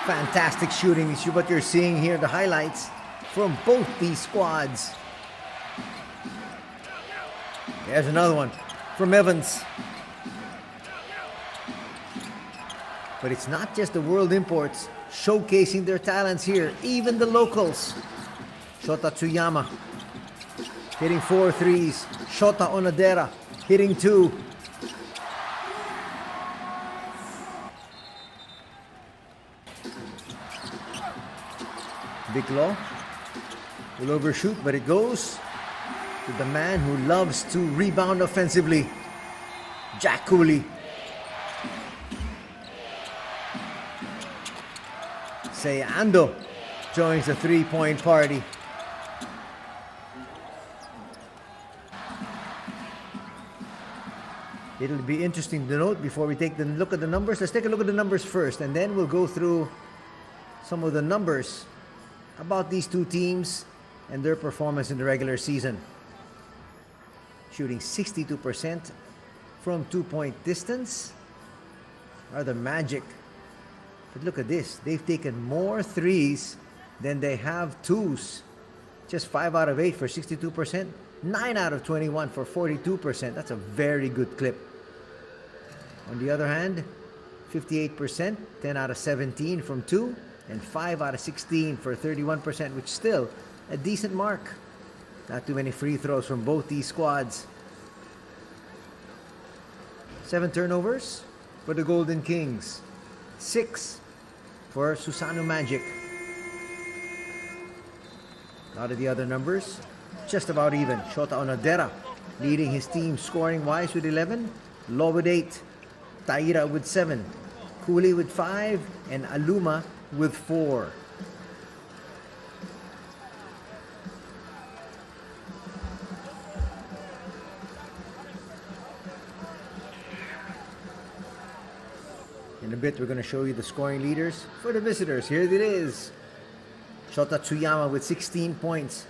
Speaker 1: Fantastic shooting. This is what you're seeing here, the highlights from both these squads. There's another one from Evans. But it's not just the world imports showcasing their talents here, even the locals. Shota Tsuyama hitting 4 threes. Shota Onodera hitting 2. Big Law will overshoot, but it goes to the man who loves to rebound offensively, Jack Cooley. Ando joins the three-point party. It'll be interesting to note before we take a look at the numbers. Let's take a look at the numbers first, and then we'll go through some of the numbers about these two teams and their performance in the regular season. Shooting 62% from 2-point distance are the Magic. But look at this. They've taken more threes than they have twos. Just 5 out of 8 for 62%. 9 out of 21 for 42%. That's a very good clip. On the other hand, 58%, 10 out of 17 from 2, and 5 out of 16 for 31%, which is still a decent mark. Not too many free throws from both these squads. 7 turnovers for the Golden Kings. 6 for Susanoo Magic. A lot of the other numbers, just about even. Shota Onodera leading his team scoring-wise with 11. Law with 8. Taira with 7. Cooley with 5. And Aluma with 4. In a bit, we're going to show you the scoring leaders for the visitors. Here it is. Shota Tsuyama with 16 points.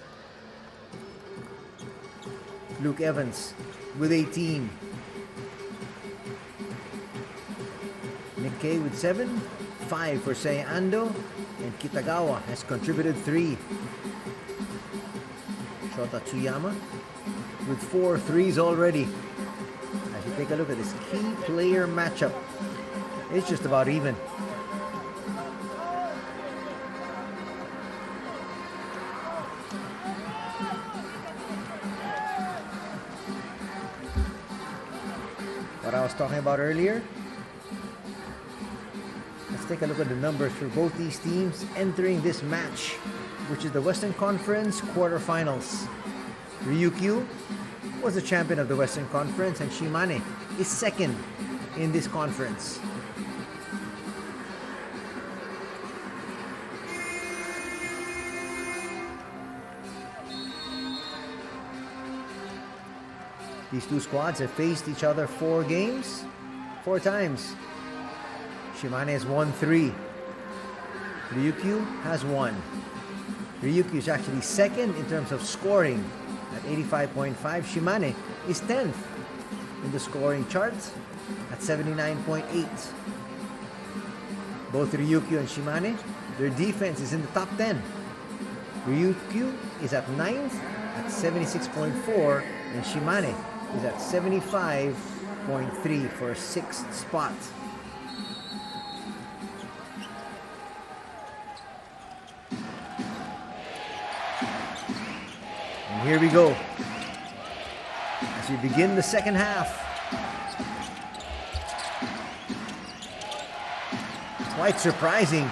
Speaker 1: Luke Evans with 18. Nikkei with 7. 5 for Ando. And Kitagawa has contributed 3. Shota Tsuyama with 4 threes already. As you take a look at this key player matchup, it's just about even. What I was talking about earlier. Let's take a look at the numbers for both these teams entering this match, which is the Western Conference quarterfinals. RYUKYU was the champion of the Western Conference, and Shimane is second in this conference. These two squads have faced each other 4 games, 4 times. Shimane has won 3. RYUKYU has 1. RYUKYU is actually second in terms of scoring at 85.5. Shimane is 10th in the scoring charts at 79.8. Both RYUKYU and Shimane, their defense is in the top 10. RYUKYU is at 9th at 76.4, and Shimane is at 75.3 for a 6th spot. And here we go as we begin the second half. Quite surprising.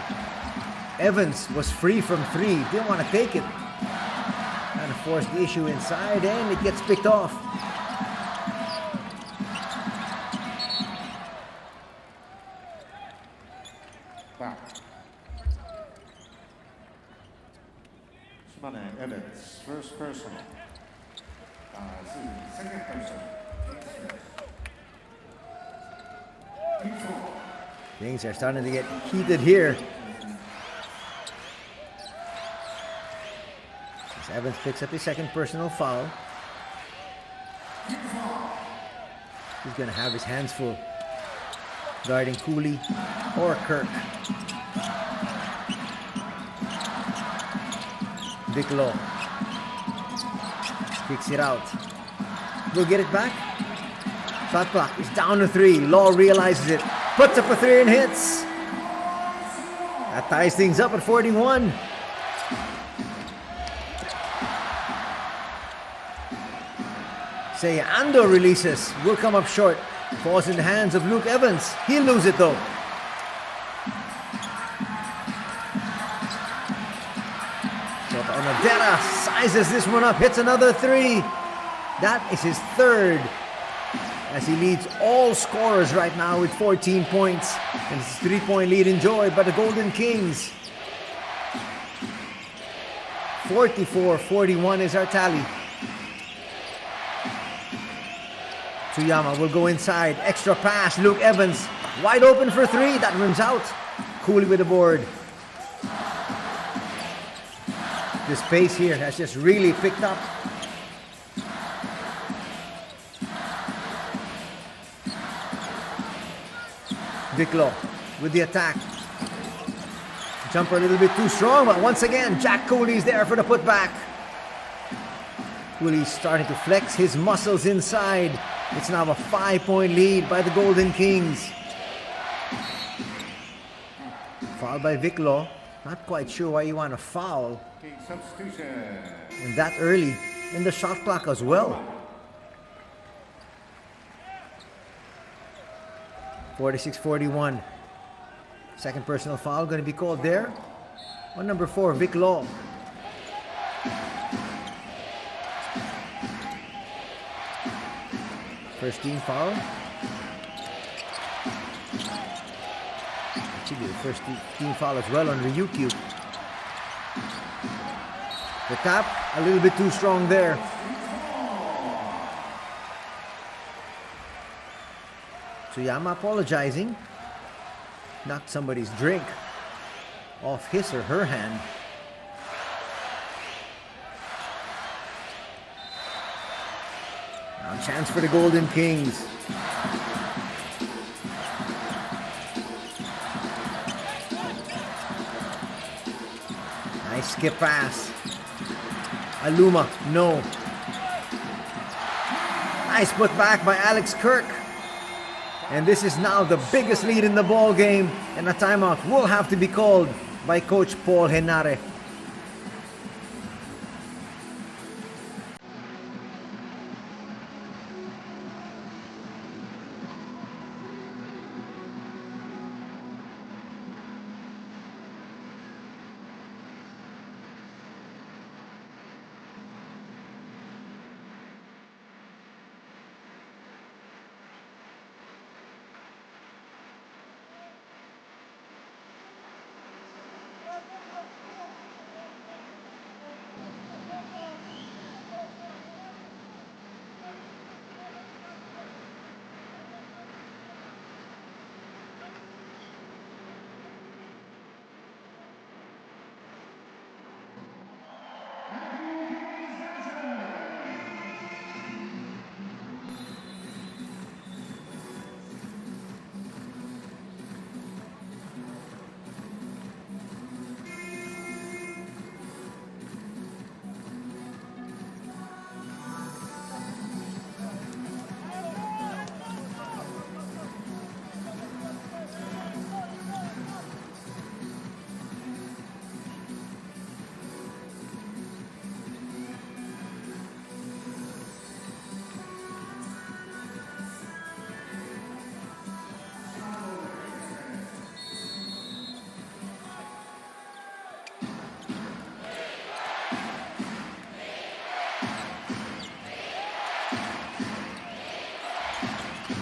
Speaker 1: Evans was free from 3, didn't want to take it. Trying to force the issue inside, and it gets picked off Things are starting to get heated here. As Evans picks up his second personal foul. He's going to have his hands full guarding Cooley or Kirk. Vic Law kicks it out. We'll get it back. Shot clock is down to 3. Law realizes it. Puts up a 3 and hits. That ties things up at 41. Ando releases. Will come up short. Falls in the hands of Luke Evans. He'll lose it though. So Onodera sizes this one up. Hits another 3. That is his third, as he leads all scorers right now with 14 points. And it's a 3-point lead enjoyed by the Golden Kings. 44-41 is our tally. Tsuyama will go inside. Extra pass. Luke Evans wide open for 3. That rims out. Cooley with the board. This pace here has just really picked up. Diclo with the attack. Jumper a little bit too strong, but once again, Jack Cooley's there for the putback. Cooley's starting to flex his muscles inside. It's now a 5-point lead by the Golden Kings. Foul by Vic Law. Not quite sure why you want to foul.
Speaker 2: Substitution.
Speaker 1: And that early in the shot clock as well. 46-41. Second personal foul going to be called there on number 4, Vic Law. First team foul. Actually, the first team foul as well on RYUKYU. The tap a little bit too strong there. Tsuyama apologizing. Knocked somebody's drink off his or her hand. Now chance for the Golden Kings. Nice skip pass. Aluma, no. Nice put back by Alex Kirk. And this is now the biggest lead in the ball game, and a timeout will have to be called by Coach Paul Henare.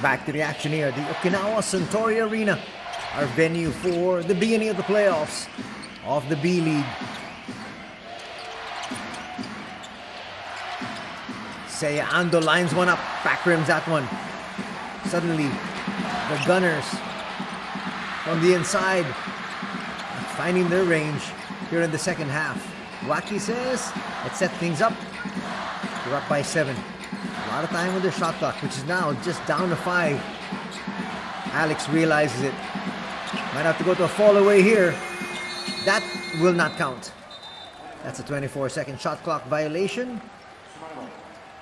Speaker 1: Back to the action here, the Okinawa Suntory Arena, our venue for the beginning of the playoffs of the B-League. Seiya Ando lines one up, back rims that one. Suddenly, the Gunners from the inside finding their range here in the second half. Waki says, let's set things up. We're up by 7. A lot of time with their shot clock, which is now just down to 5. Alex realizes it. Might have to go to a fall away here. That will not count. That's a 24-second shot clock violation.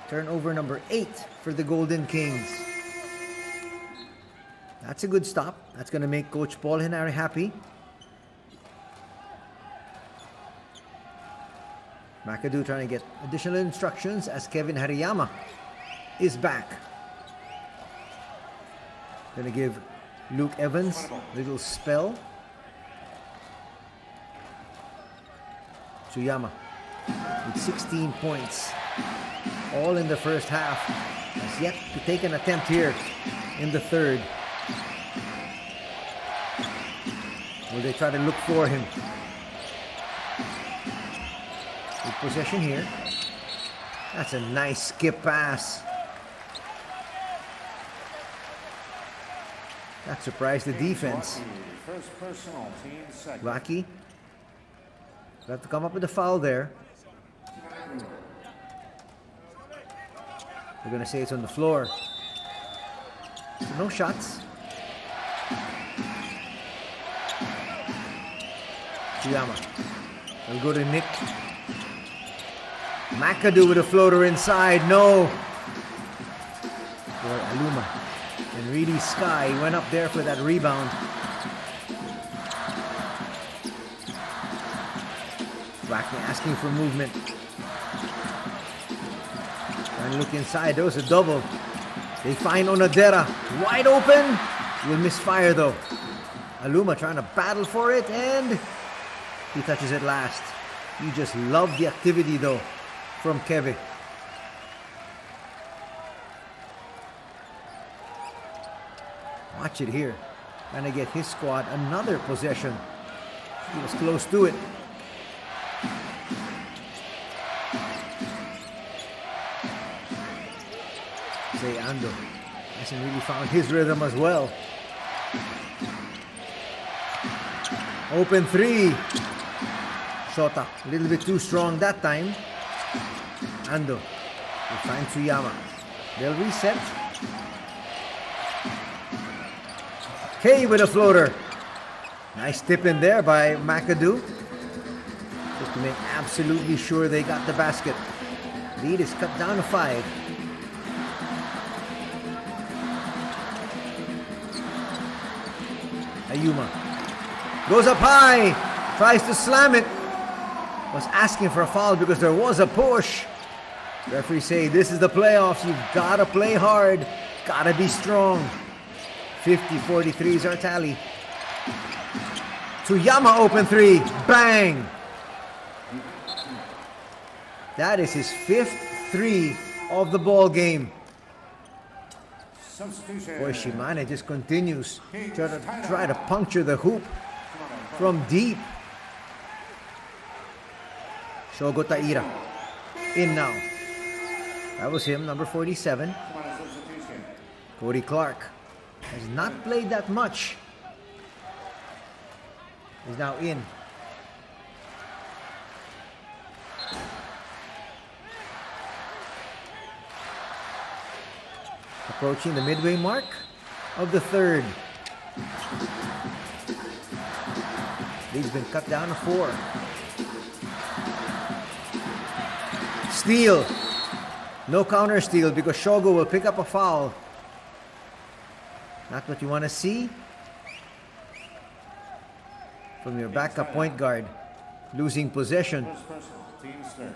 Speaker 1: Turnover number 8 for the Golden Kings. That's a good stop. That's going to make Coach Paul Henare happy. McAdoo trying to get additional instructions as Kevin Hariyama is back. Going to give Luke Evans a little spell. Tsuyama with 16 points. All in the first half. Has yet to take an attempt here in the third. Will they try to look for him? Good possession here. That's a nice skip pass. That surprised the defense. Rocky. Will have to come up with a foul there. They're going to say it's on the floor. So no shots. Tsuyama. They'll go to Nick. McAdoo with a floater inside. No. For Aluma. And Reedy Sky went up there for that rebound. Wacky asking for movement. Trying to look inside. There was a double. They find Onodera. Wide open. Will misfire though. Aluma trying to battle for it, and he touches it last. You just love the activity though from Kevin. Watch it here. Trying to get his squad another possession. He was close to it. Say Ando hasn't really found his rhythm as well. Open 3. Shota a little bit too strong that time. Ando will find Tsuyama. They'll reset. Kay with a floater. Nice tip in there by McAdoo. Just to make absolutely sure they got the basket. Lead is cut down to 5. Ayuma goes up high, tries to slam it. Was asking for a foul because there was a push. Referees say this is the playoffs. You've got to play hard. Got to be strong. 50-43 is our tally. Tsuyama open 3. Bang! That is his 5th 3 of the ball game. Boy, Shimane just continues to try to puncture the hoop from deep. Shogo Taira in now. That was him, number 47. Cody Clark has not played that much. He's now in. Approaching the midway mark of the third. Lead's been cut down to 4. Steal. No counter steal because Shogo will pick up a foul. Not what you want to see from your backup point guard. Losing possession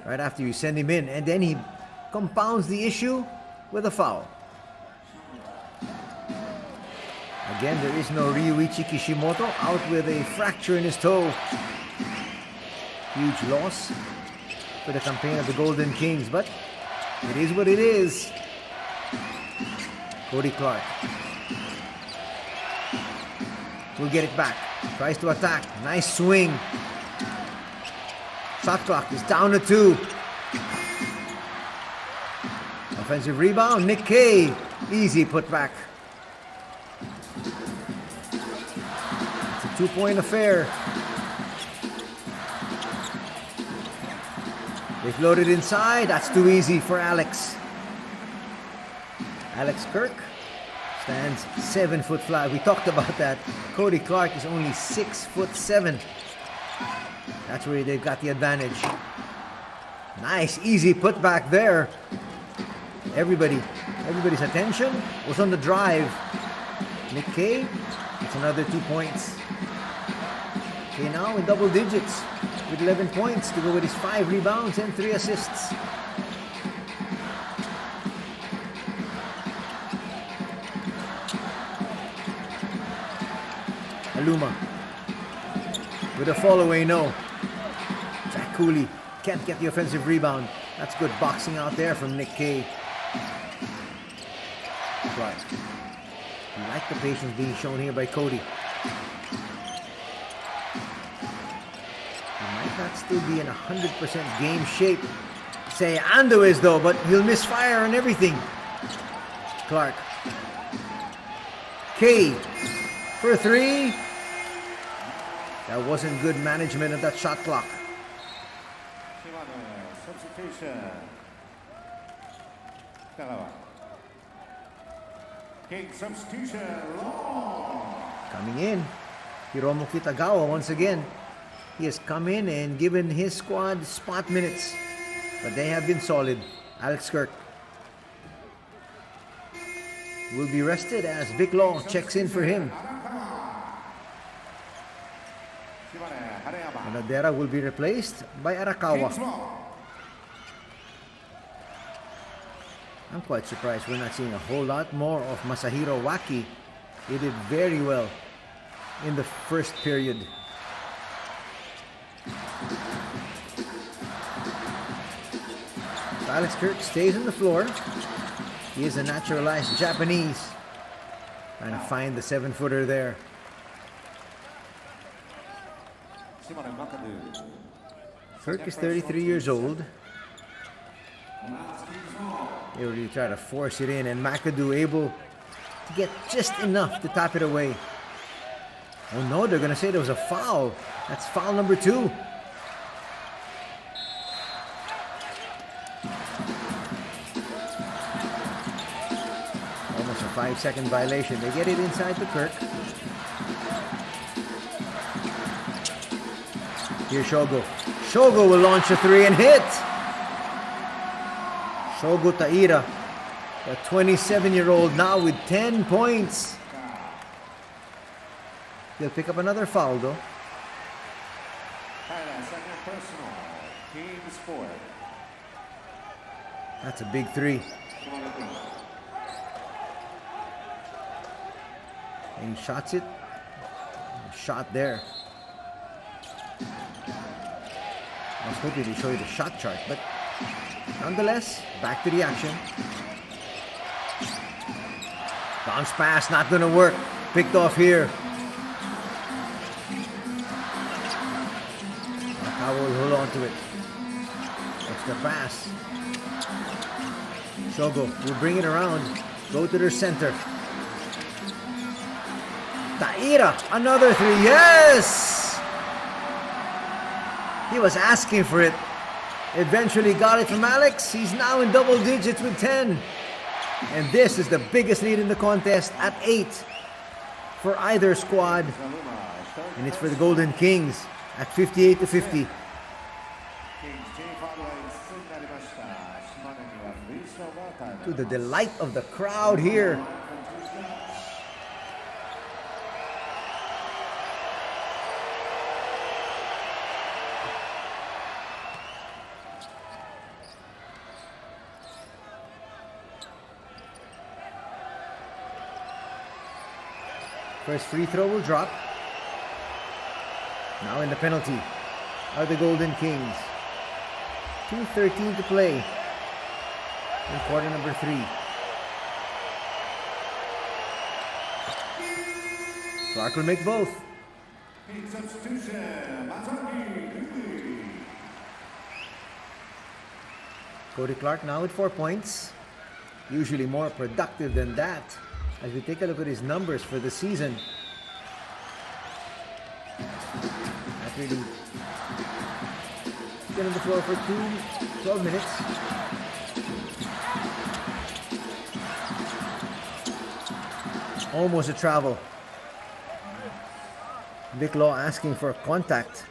Speaker 1: right after you send him in, and then he compounds the issue with a foul. Again, there is no Ryuichi Kishimoto, out with a fracture in his toe. Huge loss for the campaign of the Golden Kings, but it is what it is. Cody Clark will get it back. Tries to attack. Nice swing. Shot clock is down to 2. Offensive rebound. Nick Kay. Easy putback. It's a 2-point affair. They floated inside. That's too easy for Alex. Alex Kirk stands 7 foot flat. We talked about that. Cody Clark is only 6'7". That's where they've got the advantage. Nice, easy putback there. Everybody's attention was on the drive. Nick Kay, it's another 2 points. Kay now in double digits with 11 points to go with his 5 rebounds and 3 assists. Aluma with a fall away, no. Jack Cooley can't get the offensive rebound. That's good boxing out there from Nick Kay. Clark. You like the patience being shown here by Cody. He might not still be in 100% game shape. Say Ando is though, but he'll miss fire on everything. Clark. Kay for 3. That wasn't good management of that shot clock.
Speaker 2: SHIMANE substitution. King substitution. Long.
Speaker 1: Coming in, Hiromu Kitagawa once again. He has come in and given his squad spot minutes, but they have been solid. Alex Kirk will be rested as Vic Law checks in for him. Manadera will be replaced by Arakawa. I'm quite surprised we're not seeing a whole lot more of Masahiro Waki. He did very well in the first period. So Alex Kirk stays on the floor. He is a naturalized Japanese. Trying to find the 7-footer there. Kirk is 33 years old. They really try to force it in, and McAdoo able to get just enough to tap it away. Oh no, they're going to say there was a foul. That's foul number 2. Almost a 5-second violation. They get it inside to Kirk. Here's Shogo. Shogo will launch a 3 and hit. Shogo Taira, a 27-year-old now with 10 points. He'll pick up another foul though.
Speaker 2: Second personal. Team sport.
Speaker 1: That's a big 3. And he shots it. Shot there. I was hoping to show you the shot chart, but nonetheless, back to the action. Bounce pass, not going to work. Picked off here. Arakawa will hold on to it. Extra pass. Shogo will bring it around. Go to their center. Taira, another 3. Yes! He was asking for it. Eventually got it from Alex. He's now in double digits with 10. And this is the biggest lead in the contest at 8 for either squad. And it's for the Golden Kings at 58-50. To the delight of the crowd here. First free throw will drop. Now in the penalty are the Golden Kings. 2:13 to play in quarter number 3. Clark will make both. Cody Clark now with 4 points. Usually more productive than that. As we take a look at his numbers for the season. Not really been on the floor for 12 minutes. Almost a travel. Vic Law asking for contact,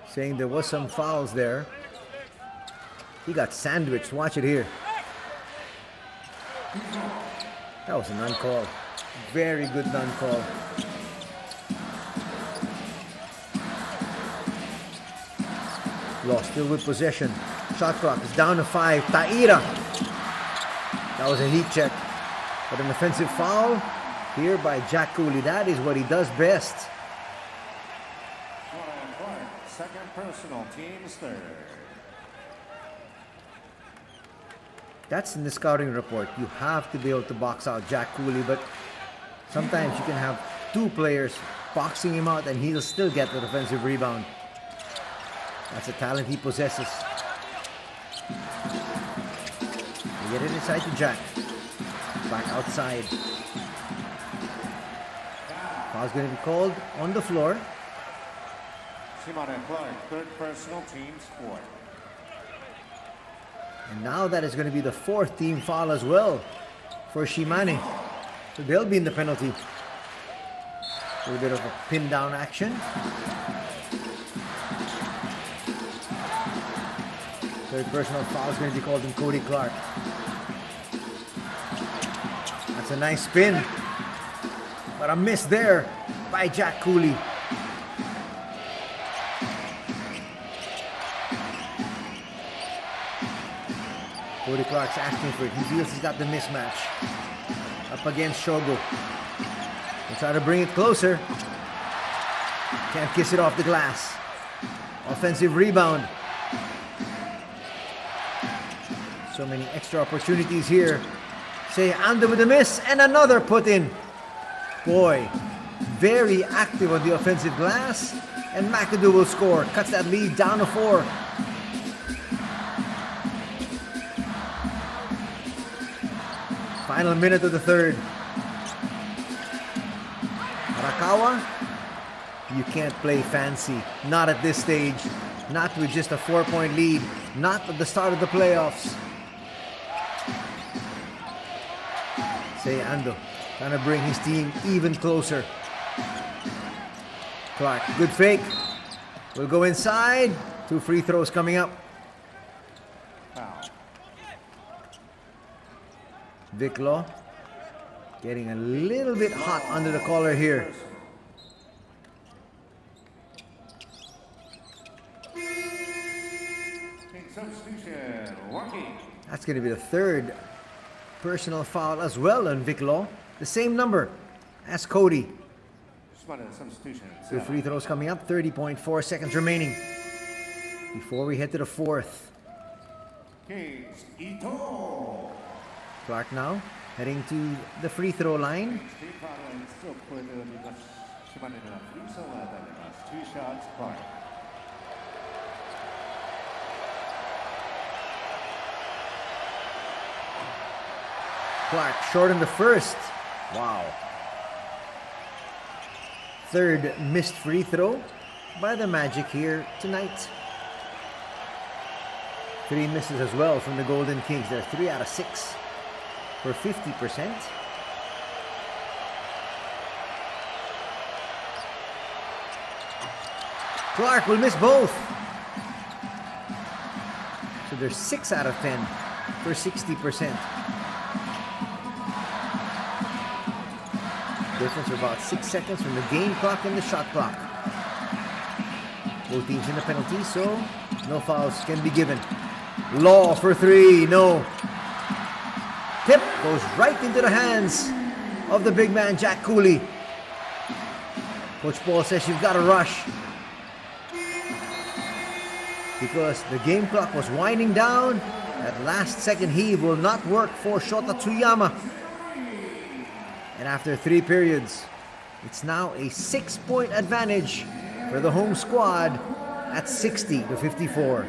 Speaker 1: saying there was some fouls there. He got sandwiched. Watch it here. That was a non-call. Very good non-call. Law still with possession. Shot clock is down to 5. Taira. That was a heat check. But an offensive foul here by Jack Cooley. That is what he does best.
Speaker 2: Second personal, team's third.
Speaker 1: That's in the scouting report. You have to be able to box out Jack Cooley, but sometimes you can have two players boxing him out and he'll still get the defensive rebound. That's a talent he possesses. They get it inside to Jack. Back outside. Foul's going to be called on the floor.
Speaker 2: Shimane Clark, third personal, team's fourth.
Speaker 1: And now that is going to be the fourth team foul as well for Shimane. So they'll be in the penalty. A little bit of a pin down action. Third personal foul is going to be called on Cody Clark. That's a nice spin. But a miss there by Jack Cooley. Cody Clark's asking for it. He feels he's got the mismatch. Up against Shogo. He'll try to bring it closer. Can't kiss it off the glass. Offensive rebound. So many extra opportunities here. Say Ando with a miss and another put in. Boy, very active on the offensive glass. And McAdoo will score. Cuts that lead down to 4. Final minute of the third. Arakawa, you can't play fancy. Not at this stage. Not with just a 4-point lead. Not at the start of the playoffs. Say Ando, trying to bring his team even closer. Clark, good fake. Will go inside. 2 free throws coming up. Vic Law getting a little bit hot under the collar here.
Speaker 2: Substitution, working.
Speaker 1: That's going to be the third personal foul as well on Vic Law. The same number as Cody.
Speaker 2: Substitution.
Speaker 1: 2 free throws coming up. 30.4 seconds remaining before we head to the fourth.
Speaker 2: Case Ito.
Speaker 1: Clark now heading to the free throw line.
Speaker 2: 2 shots, Clark.
Speaker 1: Clark short in the first. Wow. Third missed free throw by the Magic here tonight. 3 misses as well from the Golden Kings. They're 3 out of 6 for 50%. Clark will miss both. So they're 6 out of 10 for 60%. Difference of about 6 seconds from the game clock and the shot clock. Both teams in the penalty, so no fouls can be given. Law for 3, no. Tip goes right into the hands of the big man, Jack Cooley. Coach Paul says you've got to rush because the game clock was winding down. That last second heave will not work for Shota Tsuyama. And after 3 periods, it's now a 6-point advantage for the home squad at 60-54.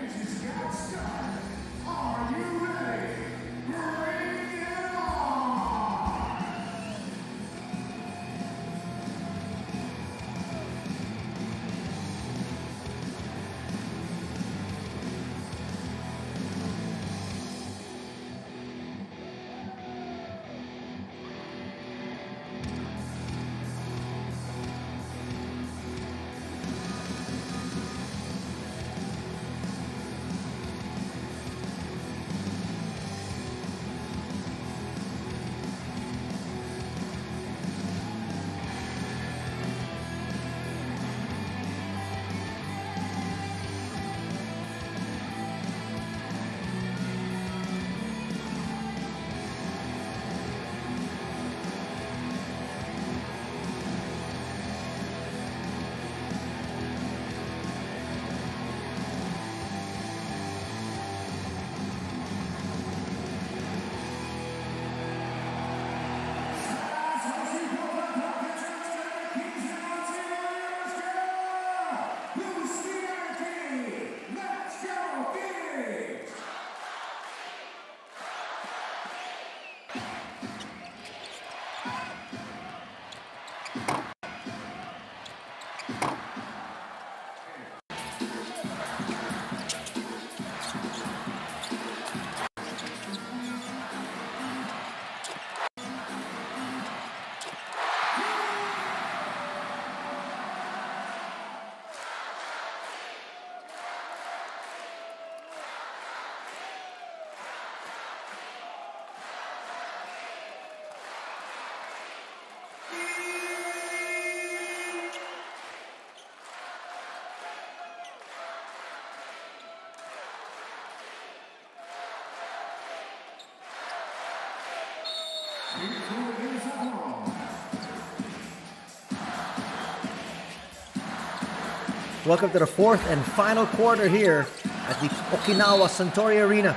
Speaker 1: Welcome to the fourth and final quarter here at the Okinawa Suntory Arena.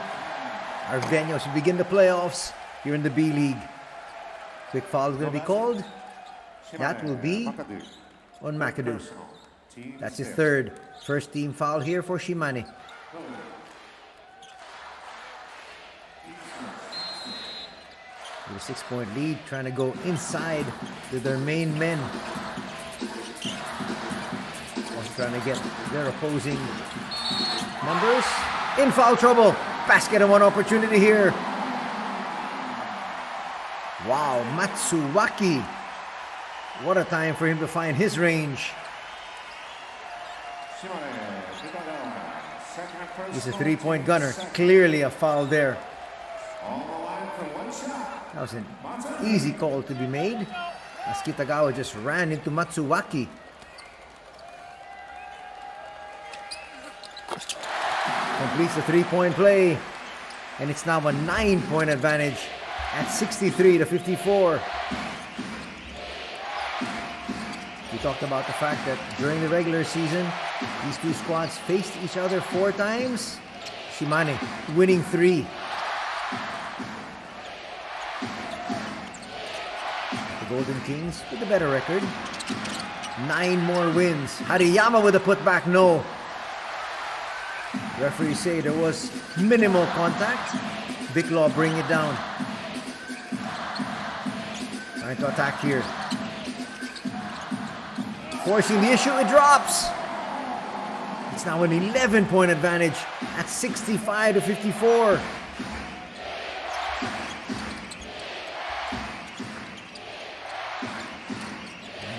Speaker 1: Our venue as we begin the playoffs here in the B-League. Quick foul is going to be called. That will be on McAdoo. That's his third. First team foul here for Shimane. With a 6-point lead, trying to go inside to their main men. Also trying to get their opposing numbers in foul trouble. Basket and one opportunity here. Wow, Matsuwaki. What a time for him to find his range. He's a three-point gunner. Clearly a foul there. That was an easy call to be made, as Kitagawa just ran into Matsuwaki. Completes the three-point play, and it's now a 9-point advantage at 63-54. We talked about the fact that during the regular season, these two squads faced each other 4 times. Shimane winning 3. The Golden Kings with a better record. 9 more wins. Hariyama with a putback, no. Referees say there was minimal contact. Big Law bring it down. Trying to attack here. Forcing the issue, it drops. It's now an 11-point advantage at 65-54.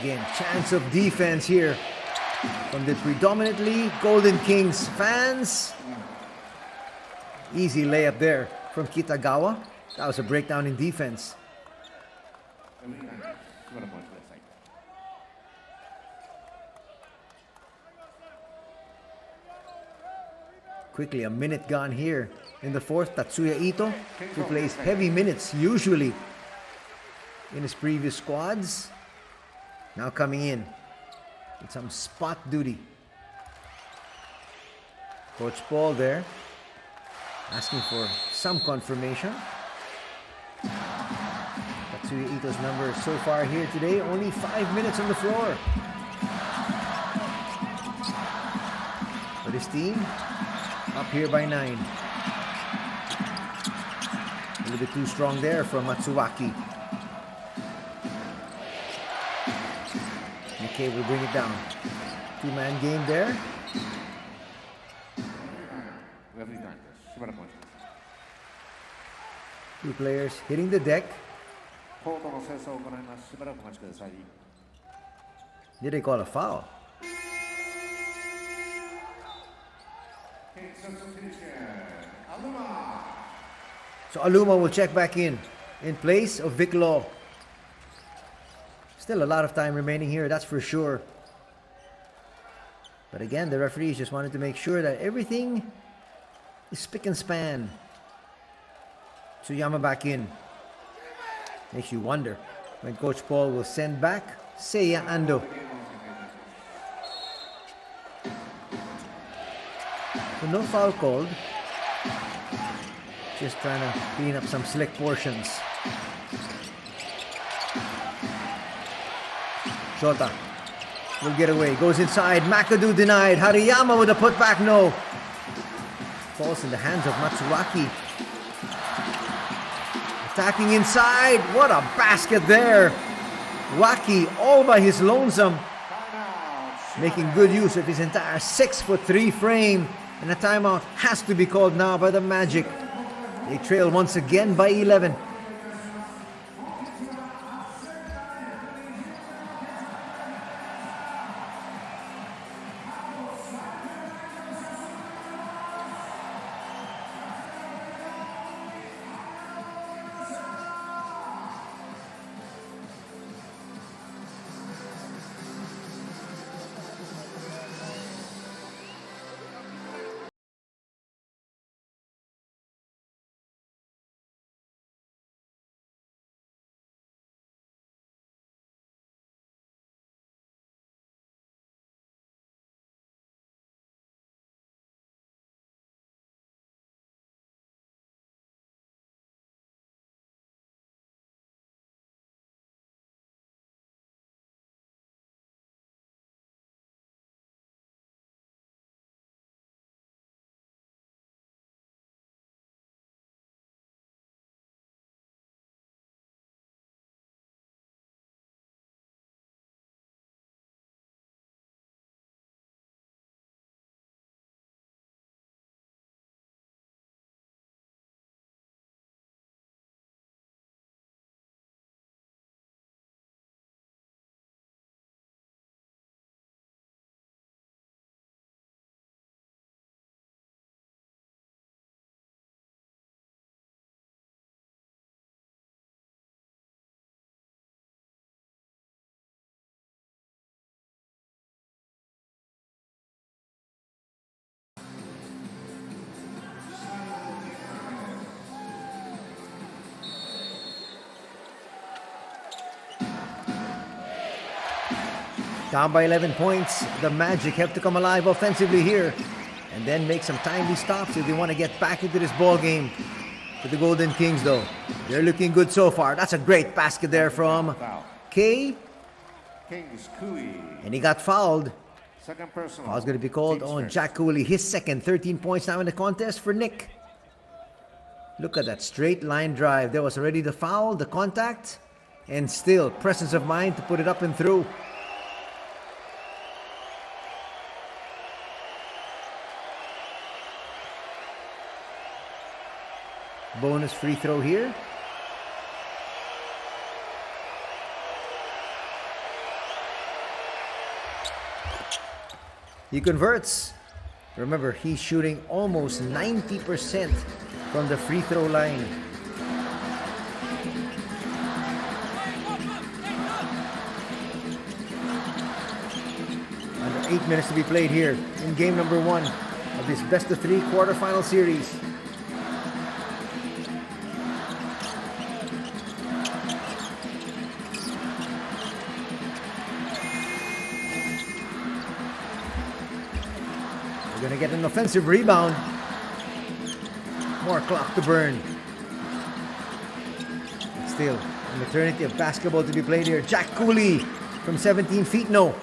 Speaker 1: Again, chance of defense here from the predominantly Golden Kings fans. Easy layup there from Kitagawa. That was a breakdown in defense. Quickly, a minute gone here in the fourth. Tatsuya Ito, who plays heavy minutes usually in his previous squads, now coming in with some spot duty. Coach Paul there asking for some confirmation. Tatsuya Ito's number so far here today, only 5 minutes on the floor. But his team up here by 9. A little bit too strong there from Matsuwaki. McKay will bring it down. 2-man game there. Two players hitting the deck. Did they call a foul? So Aluma will check back in place of Vic Law. Still a lot of time remaining here, that's for sure. But again, the referees just wanted to make sure that everything is spick and span. Tsuyama back in. Makes you wonder when Coach Paul will send back Seiya Ando. So no foul called. Just trying to clean up some slick portions. Shota will get away. Goes inside. McAdoo denied. Hariyama with a putback. No. Falls in the hands of Matsuwaki. Attacking inside. What a basket there. Waki all by his lonesome. Making good use of his entire 6'3" frame. And a timeout has to be called now by the Magic. They trail once again by 11. Down by 11 points. The Magic have to come alive offensively here and then make some timely stops if they want to get back into this ball game. For the Golden Kings, though, they're looking good so far. That's a great basket there from K.
Speaker 2: Kings Cooley.
Speaker 1: And he got fouled.
Speaker 2: Second personal.
Speaker 1: Foul's going to be called
Speaker 2: Teams
Speaker 1: on
Speaker 2: first.
Speaker 1: Jack Cooley. His second, 13 points now in the contest for Nick. Look at that straight line drive. There was already the foul, the contact, and still presence of mind to put it up and through. Bonus free throw here. He converts. Remember, he's shooting almost 90% from the free throw line. Under 8 minutes to be played here in game number 1 of this best of 3 quarterfinal series. We're going to get an offensive rebound. More clock to burn. But still, an eternity of basketball to be played here. Jack Cooley from 17 feet, no.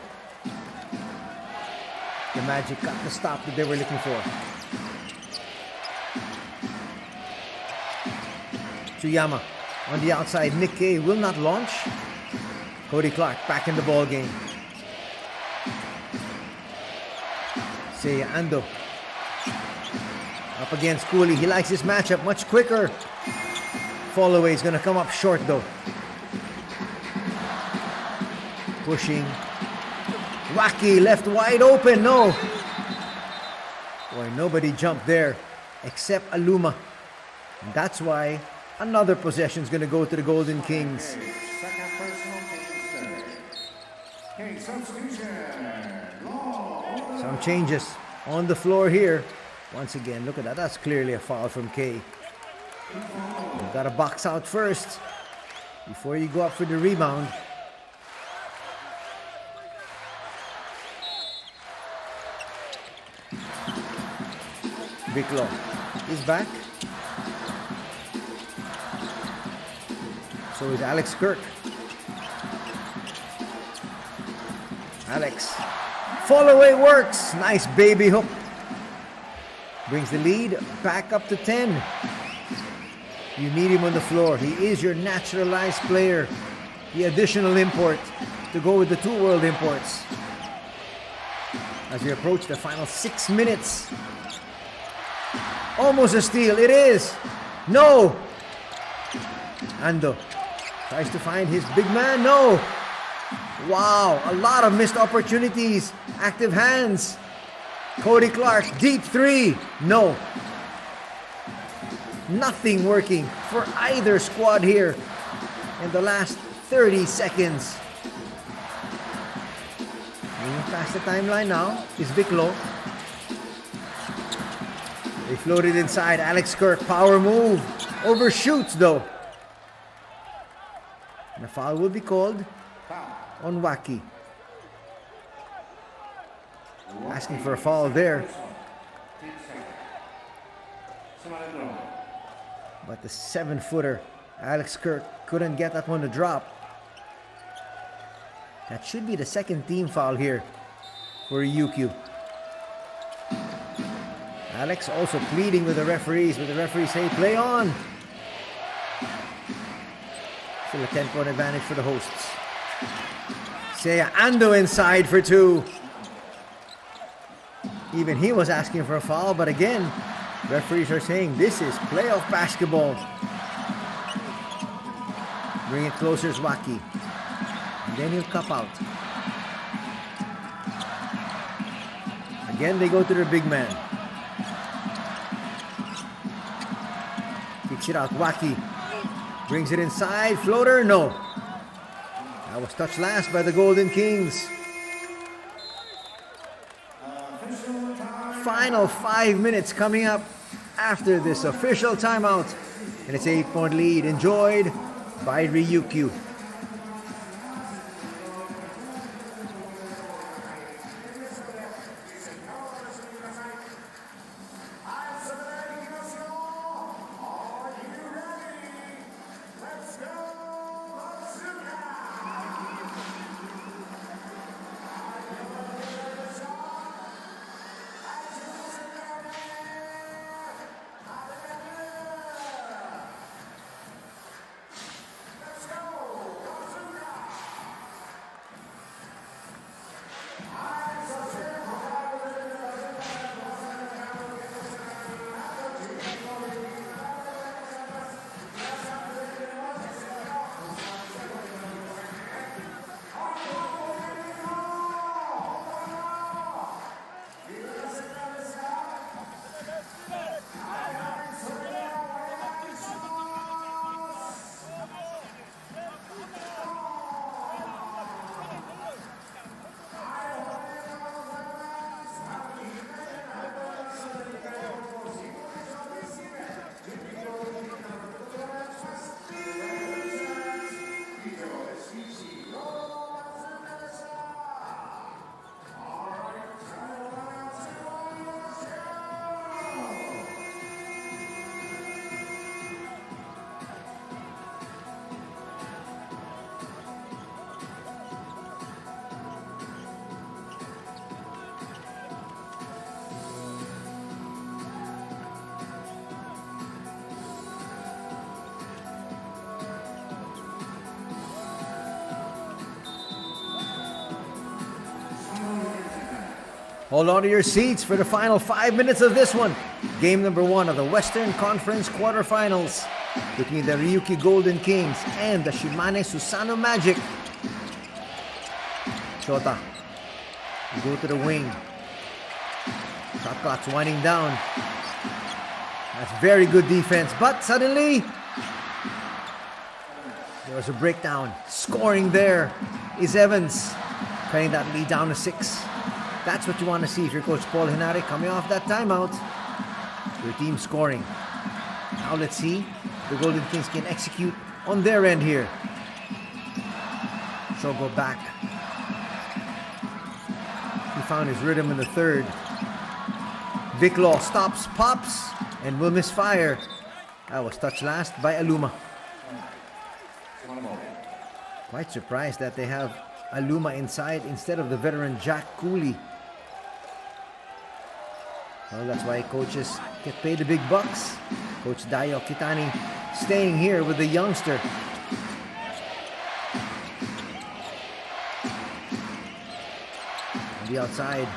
Speaker 1: The Magic got the stop that they were looking for. Tsuyama on the outside. Nick K will not launch. Cody Clark back in the ball game. Ando up against Cooley. He likes this matchup much quicker. Fall away is going to come up short though. Pushing. Wacky left wide open. No. Boy, nobody jumped there except Aluma. And that's why another possession is going to go to the Golden Kings.
Speaker 2: Second personal, Kings third. King substitution.
Speaker 1: Some changes on the floor here. Once again, look at that. That's clearly a foul from K. You've got to box out first before you go up for the rebound. Bicklow is back. So is Alex Kirk. Alex. Fall away works. Nice baby hook. Brings the lead back up to 10. You need him on the floor. He is your naturalized player. The additional import to go with the 2 world imports. As we approach the final 6 minutes. Almost a steal. It is. No. Ando tries to find his big man. No. Wow, a lot of missed opportunities. Active hands. Cody Clark, deep 3. No. Nothing working for either squad here in the last 30 seconds. Moving past the timeline now is Bicklow. They floated inside. Alex Kirk, power move. Overshoots though. And a foul will be called on Wacky. Asking for a foul there. But the 7-footer, Alex Kirk, couldn't get that one to drop. That should be the second team foul here for RYUKYU. Alex also pleading with the referees, but the referees say play on. Still a 10-point advantage for the hosts. Ando inside for 2. Even he was asking for a foul, but again, referees are saying this is playoff basketball. Bring it closer is Wacky. And then he'll cup out. Again, they go to their big man. Kicks it out, Wacky. Brings it inside, floater, no. That was touched last by the Golden Kings. Final 5 minutes coming up after this official timeout. And it's an 8-point lead enjoyed by RYUKYU. Hold on to your seats for the final 5 minutes of this one. Game number 1 of the Western Conference quarterfinals between the RYUKYU Golden Kings and the Shimane Susanoo Magic. Shota, go to the wing. Shot clock's winding down. That's very good defense, but suddenly there was a breakdown. Scoring there is Evans, cutting that lead down to 6. That's what you want to see if you're Coach Paul Hinari coming off that timeout. Your team scoring. Now let's see if the Golden Kings can execute on their end here. Shogo back. He found his rhythm in the third. Vic Law stops, pops, and will misfire. That was touched last by Aluma. Quite surprised that they have Aluma inside instead of the veteran Jack Cooley. Well, that's why coaches get paid the big bucks. Coach Dayo Kitani staying here with the youngster. On the outside,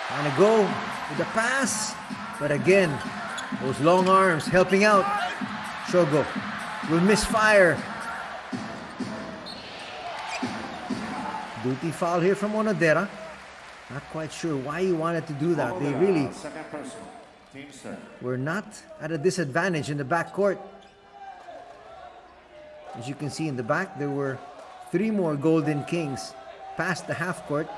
Speaker 1: trying to go with the pass, but again, those long arms helping out. Shogo will misfire. Duty foul here from Onodera. Not quite sure why he wanted to do that. They really were not at a disadvantage in the backcourt. As you can see in the back, there were 3 more Golden Kings past the half court.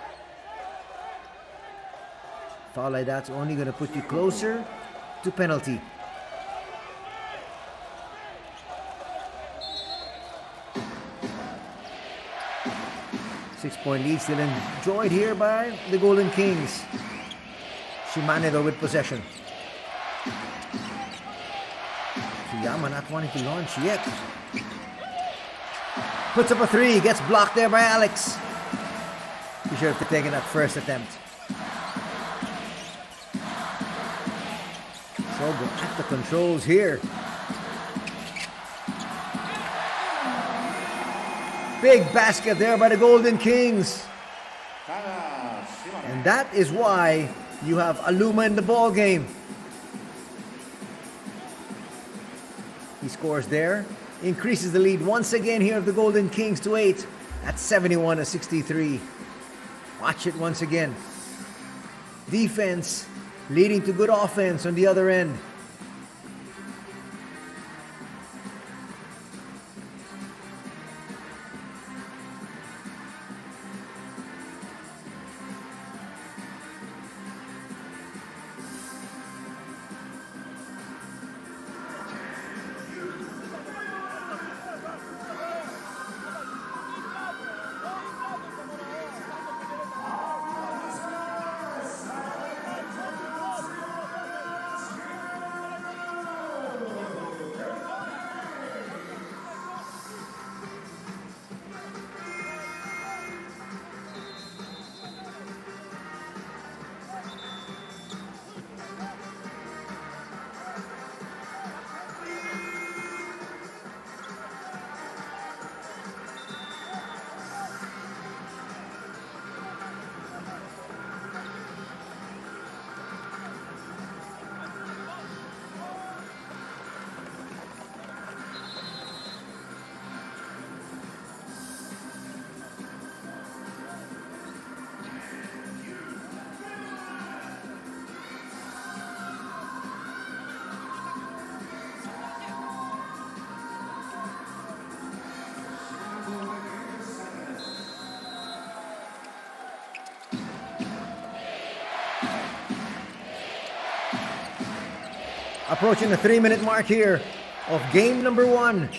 Speaker 1: Foul like that's only going to put you closer to penalty. Six-point lead still enjoyed here by the Golden Kings. Shimane though with possession. Suyama not wanting to launch yet. Puts up a 3, gets blocked there by Alex. He should have taken that first attempt. Shogo at the controls here. Big basket there by the Golden Kings. And that is why you have Aluma in the ball game. He scores there, increases the lead once again here of the Golden Kings to 8 at 71-63. Watch it once again. Defense leading to good offense on the other end. Approaching the 3-minute mark here of game number 1.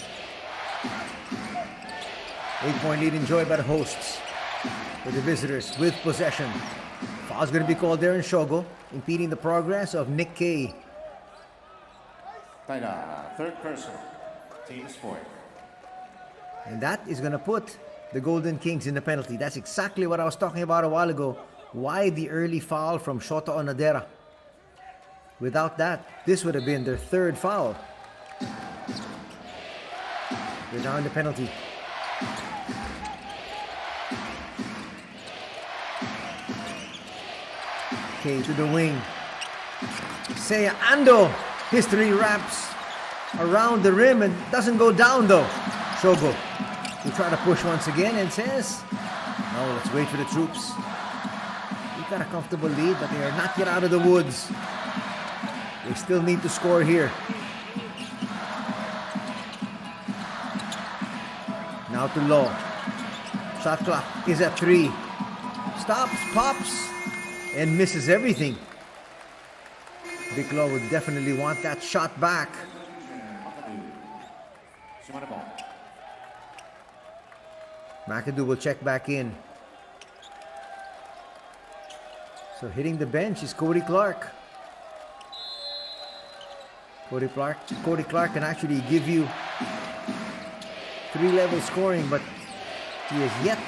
Speaker 1: 8-point lead enjoyed by the hosts. For the visitors with possession. Foul's going to be called there in Shogo, impeding the progress of Nick Kay.
Speaker 2: Third personal. Team sport.
Speaker 1: And that is going to put the Golden Kings in the penalty. That's exactly what I was talking about a while ago. Why the early foul from Shota Onodera? Without that, this would have been their 3rd foul. They're now in the penalty. Okay, to the wing. Seiya Ando. History wraps around the rim and doesn't go down though. Shogo will try to push once again and says, no, let's wait for the troops. We got a comfortable lead, but they are not yet out of the woods. They still need to score here. Now to Low. Shot clock is at 3. Stops, pops, and misses everything. Big Low would definitely want that shot back. McAdoo will check back in. So hitting the bench is Cody Clark. Cody Clark can actually give you 3-level scoring, but he is yet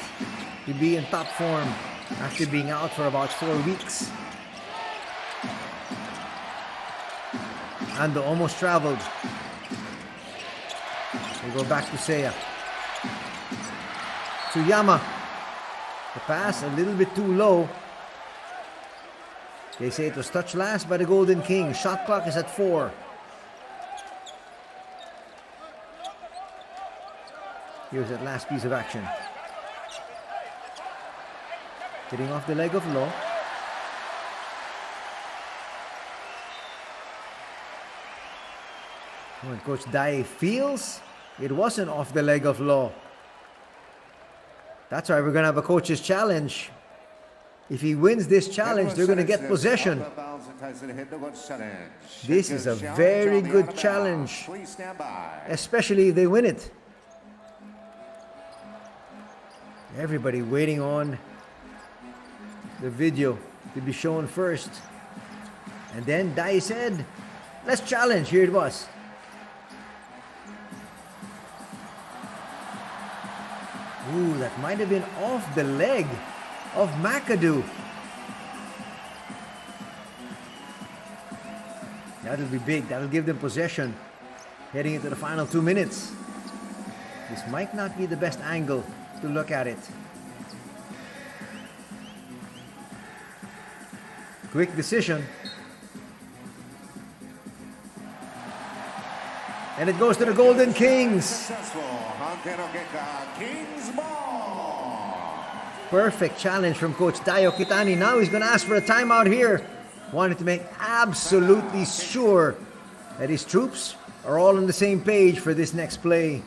Speaker 1: to be in top form after being out for about 4 weeks. Ando almost traveled. They go back to Seiya. Tsuyama. The pass a little bit too low. They say it was touched last by the Golden King. Shot clock is at 4. Here's that last piece of action. Getting off the leg of Low. When Coach Dai feels it wasn't off the leg of Low. That's why we're going to have a coach's challenge. If he wins this challenge, they're going to get possession. This is a very good challenge, especially if they win it. Everybody waiting on the video to be shown first. And then Dai said, let's challenge. Here it was. Ooh, that might have been off the leg of McAdoo. That'll be big. That'll give them possession heading into the final 2 minutes. This might not be the best angle to look at it. Quick decision. And it goes to the Golden Kings. Perfect challenge from Coach Dayo Kitani. Now he's going to ask for a timeout here. Wanted to make absolutely sure that his troops are all on the same page for this next play.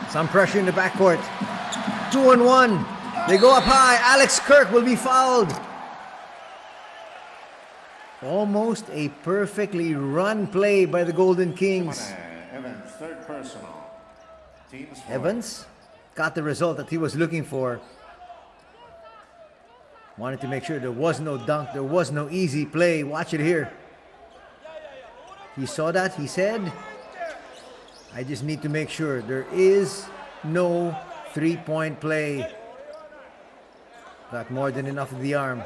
Speaker 1: Some pressure in the backcourt. 2-on-1. They go up high. Alex Kirk will be fouled. Almost a perfectly run play by the Golden Kings.
Speaker 2: Evans, third personal. Teams
Speaker 1: Evans got the result that he was looking for. Wanted to make sure there was no dunk, there was no easy play. Watch it here. He saw that, he said, I just need to make sure there is no three-point play. Got more than enough of the arm.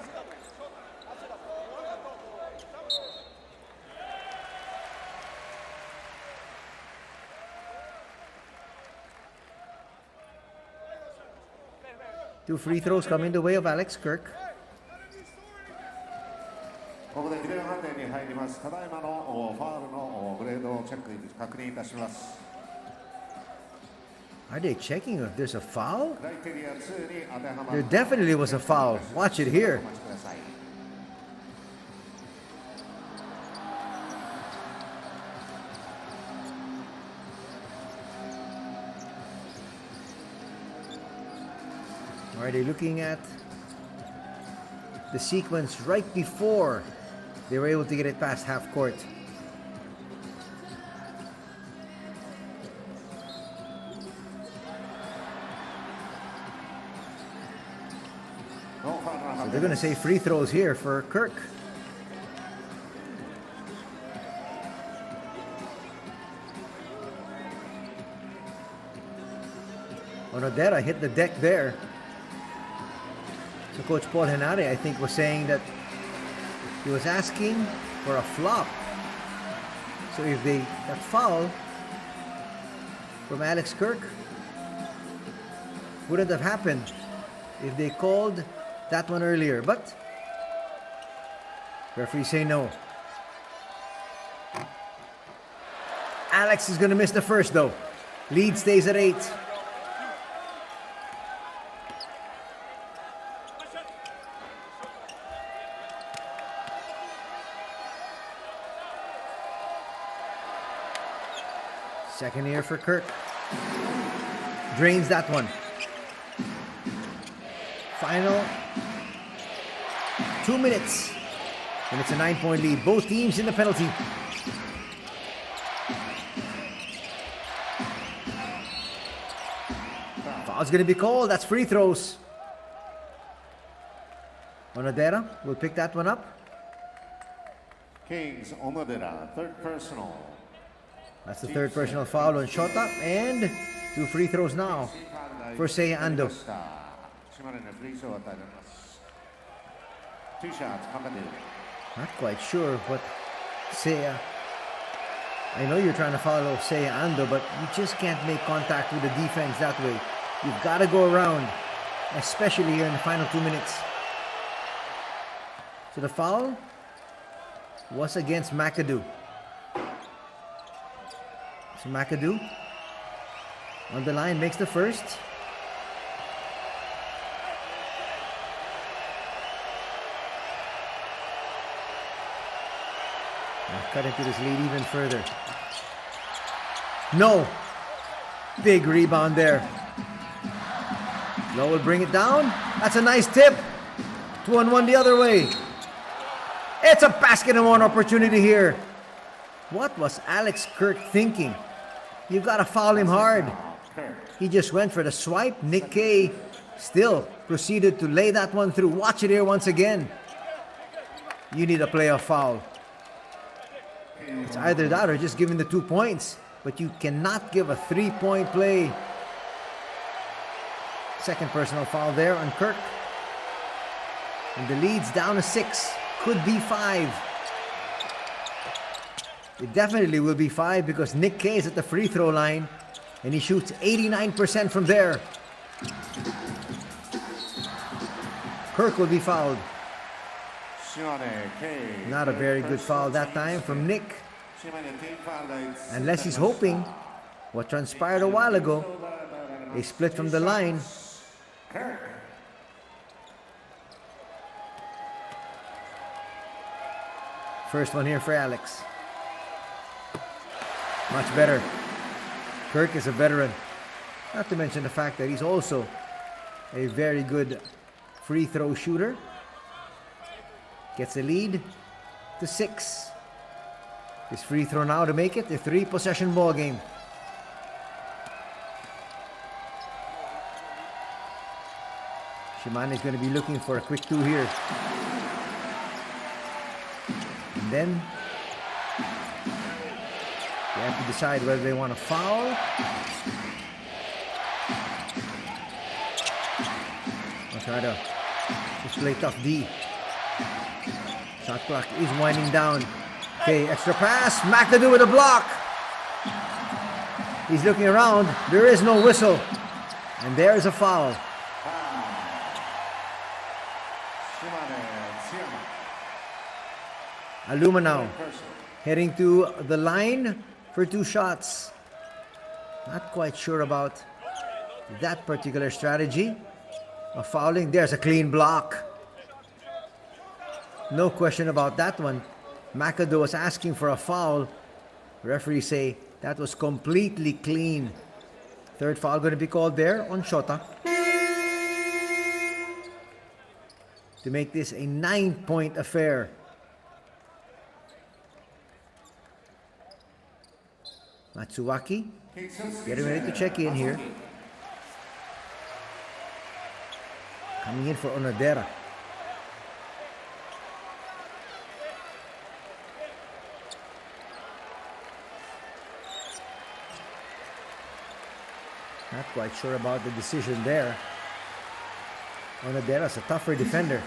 Speaker 1: Two free throws come in the way of Alex Kirk.
Speaker 2: ここでビデオ判定に入ります。ただいまのファウルのグレードをチェック確認いたします。
Speaker 1: Are they checking if there's a foul?
Speaker 2: クライテリア2に当てはま
Speaker 1: There
Speaker 2: る
Speaker 1: definitely was a foul. Watch it here.
Speaker 2: お待ちください。
Speaker 1: Are they looking at the sequence right before they were able to get it past half court?
Speaker 2: No foul
Speaker 1: So they're going to say free throws here for Kirk. Onodera hit the deck there. So Coach Paul Henare, I think, was saying that he was asking for a flop. So if they got foul from Alex Kirk, wouldn't have happened if they called that one earlier. But referees say no. Alex is going to miss the first though. Lead stays at 8. Second year for Kirk. Drains that one. Final 2 minutes. And it's a 9-point lead. Both teams in the penalty. Foul's going to be called. That's free throws. Onodera will pick that one up.
Speaker 2: Kings Onodera, third personal.
Speaker 1: That's the third personal foul on Shota. And 2 free throws now for Seiya Ando.
Speaker 2: 島根のフリースローを与えられます。2 shots, Kamadeu.
Speaker 1: Not quite sure what Seiya. I know you're trying to follow Seiya Ando, but you just can't make contact with the defense that way. You've got to go around, especially here in the final 2 minutes. So the foul was against McAdoo. So McAdoo on the line makes the first. Cut into this lead even further. No! Big rebound there. Lowe will bring it down. That's a nice tip. 2-on-1 the other way. It's a basket and one opportunity here. What was Alex Kirk thinking? You've got to foul him hard. He just went for the swipe. Nick Kay still proceeded to lay that one through. Watch it here once again. You need a playoff foul. It's either that or just giving the 2 points. But you cannot give a 3-point play. Second personal foul there on Kirk. And the lead's down to 6. Could be 5. It definitely will be 5 because Nick Kay is at the free throw line. And he shoots 89% from there. Kirk will be fouled. Not a very good foul that time from Nick. Unless he's hoping what transpired a while ago. A split from the line. First one here for Alex. Much better. Kirk is a veteran. Not to mention the fact that he's also a very good free throw shooter. Gets the lead to 6. His free throw now to make it a 3-possession ball game. Shimane is going to be looking for a quick 2 here. And then They have to decide whether they want to foul. Or try to just play tough D. Shot clock is winding down. Okay, extra pass. McAdoo with a block. He's looking around. There is no whistle. And there's a foul. Aluma now heading to the line for 2 shots. Not quite sure about that particular strategy of fouling. There's a clean block. No question about that one. McAdoo was asking for a foul. Referees say that was completely clean. Third foul going to be called there on Shota. To make this a 9-point affair. Matsuwaki getting ready to check in here. Coming in for Onodera. Not quite sure about the decision there. Onodera's a tougher defender.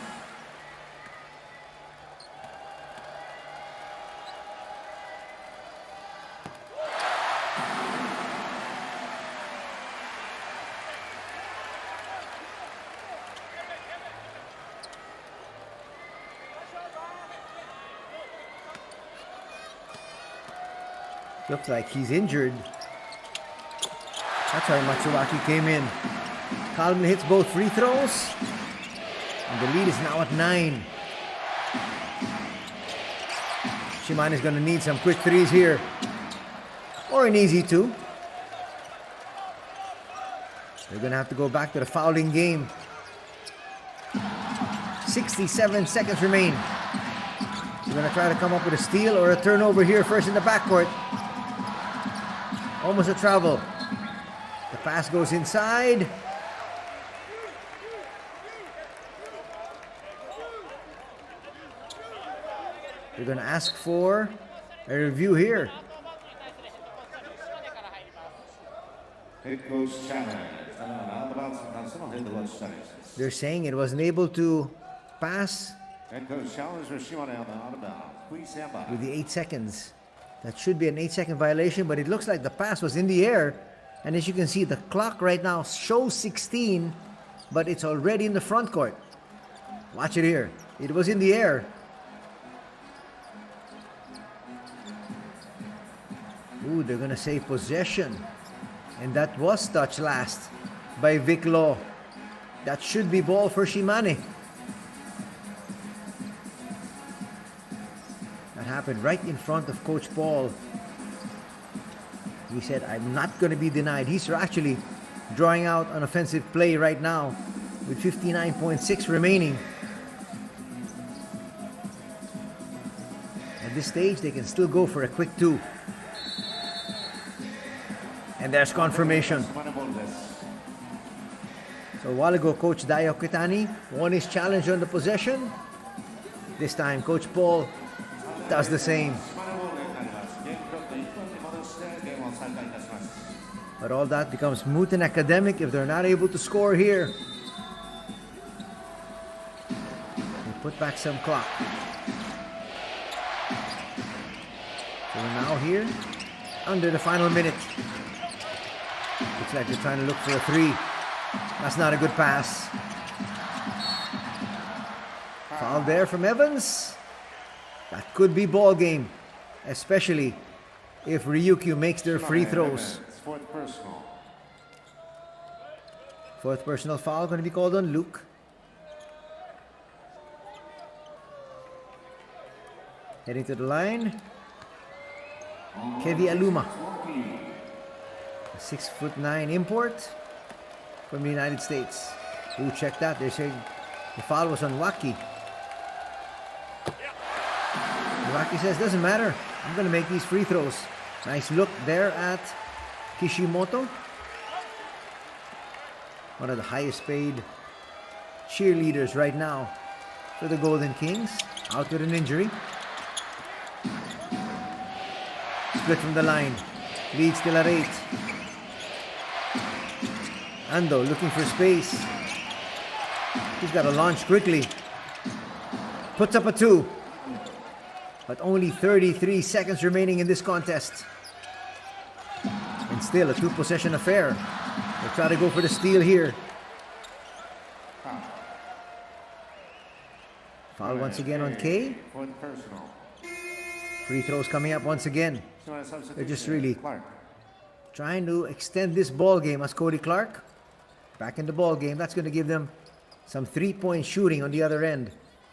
Speaker 1: Looks like he's injured. That's why Matsuwaki came in. Calmly hits both free throws. And the lead is now at 9. Shimane is going to need some quick threes here. Or an easy 2. They're going to have to go back to the fouling game. 67 seconds remain. They're going to try to come up with a steal or a turnover here first in the backcourt. Almost a travel. The pass goes inside. They're going to ask for a review here. They're saying it wasn't able to pass with the 8 seconds. That should be an 8-second violation, but it looks like the pass was in the air. And as you can see, the clock right now shows 16, but it's already in the front court. Watch it here. It was in the air. Ooh, they're going to say possession. And that was touched last by Vic Law. That should be ball for Shimane. That happened right in front of Coach Paul. He said, I'm not going to be denied. He's actually drawing out an offensive play right now with 59.6 remaining. At this stage, they can still go for a quick 2. And there's confirmation. So a while ago, Coach Dayo Kitani won his challenge on the possession. This time, Coach Paul does the same. But all that becomes moot and academic if they're not able to score here. They put back some clock. So we're now here under the final minute. Looks like they're trying to look for a 3. That's not a good pass. Foul there from Evans. That could be ball game, especially if RYUKYU makes their free throws. Fourth personal foul going to be called on Luke. Heading to the line, Kevi Aluma, a 6'9" import from the United States. Who checked that? They're saying the foul was on Waki. Waki says, doesn't matter. I'm going to make these free throws. Nice look there at Kishimoto. One of the highest paid cheerleaders right now for the Golden Kings. Out with an injury. Split from the line. Lead still at 8. Ando looking for space. He's got to launch quickly. Puts up a 2. But only 33 seconds remaining in this contest. And still a 2-possession affair. They'll try to go for the steal here. Foul once again on K. Free throws coming up once again. They're just really trying to extend this ball game as Cody Clark back in the ball game. That's going to give them some 3-point shooting on the other end.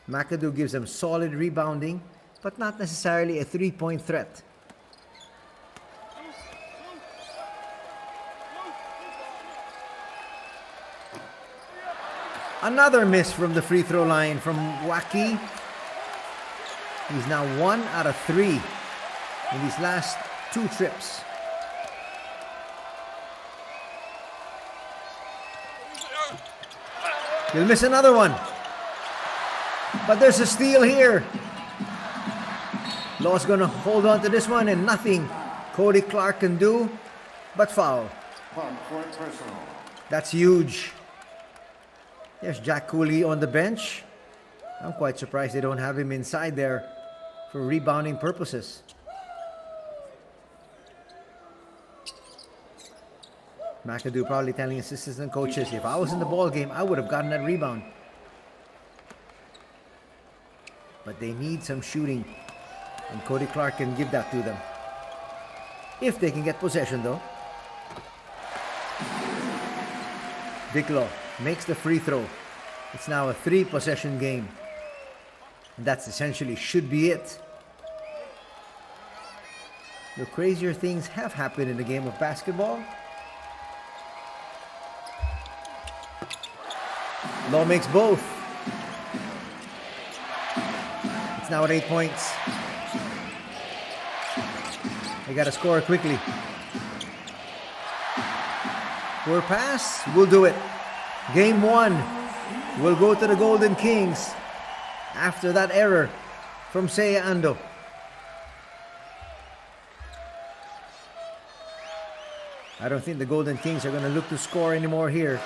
Speaker 1: McAdoo gives them solid rebounding, but not necessarily a 3-point threat. Another miss from the free throw line from RYUKYU. He's now 1 out of 3 in these last 2 trips. He'll miss another one. But there's a steal here. Law's going to hold on to this one, and nothing Cody Clark can do but foul. That's huge. There's Jack Cooley on the bench. I'm quite surprised they don't have him inside there for rebounding purposes. McAdoo probably telling assistants and coaches, if I was in the ball game, I would have gotten that rebound. But they need some shooting, and Cody Clark can give that to them. If they can get possession though. Diclo makes the free throw. It's now a 3-possession game. And that's essentially should be it. The crazier things have happened in the game of basketball. Law makes both. It's now at 8 points. They got to score quickly. Poor pass, we'll do it. Game 1 will go to the Golden Kings after that error from Seiya Ando. I don't think the Golden Kings are going to look to score anymore here.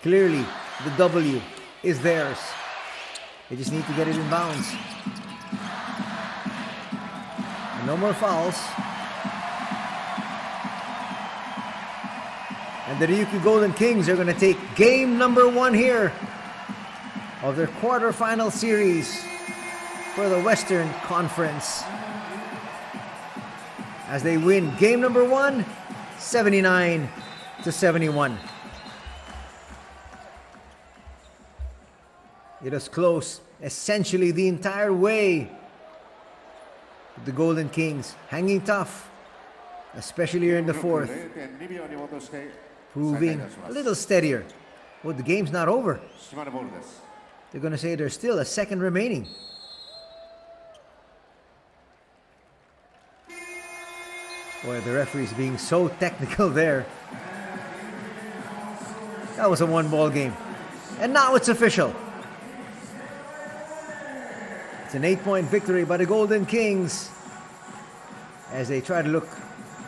Speaker 1: Clearly, the W is theirs. They just need to get it in bounds. And no more fouls. And the RYUKYU Golden Kings are going to take game number 1 here of their quarterfinal series for the Western Conference, as they win game number 1, 79-71. It was close essentially the entire way. The Golden Kings hanging tough, especially here in the 4th, proving a little steadier. Well, the game's not over. They're going to say there's still a second remaining. Boy, the referee's being so technical there. That was a 1-ball game. And now it's official. It's an 8-point victory by the Golden Kings as they try to look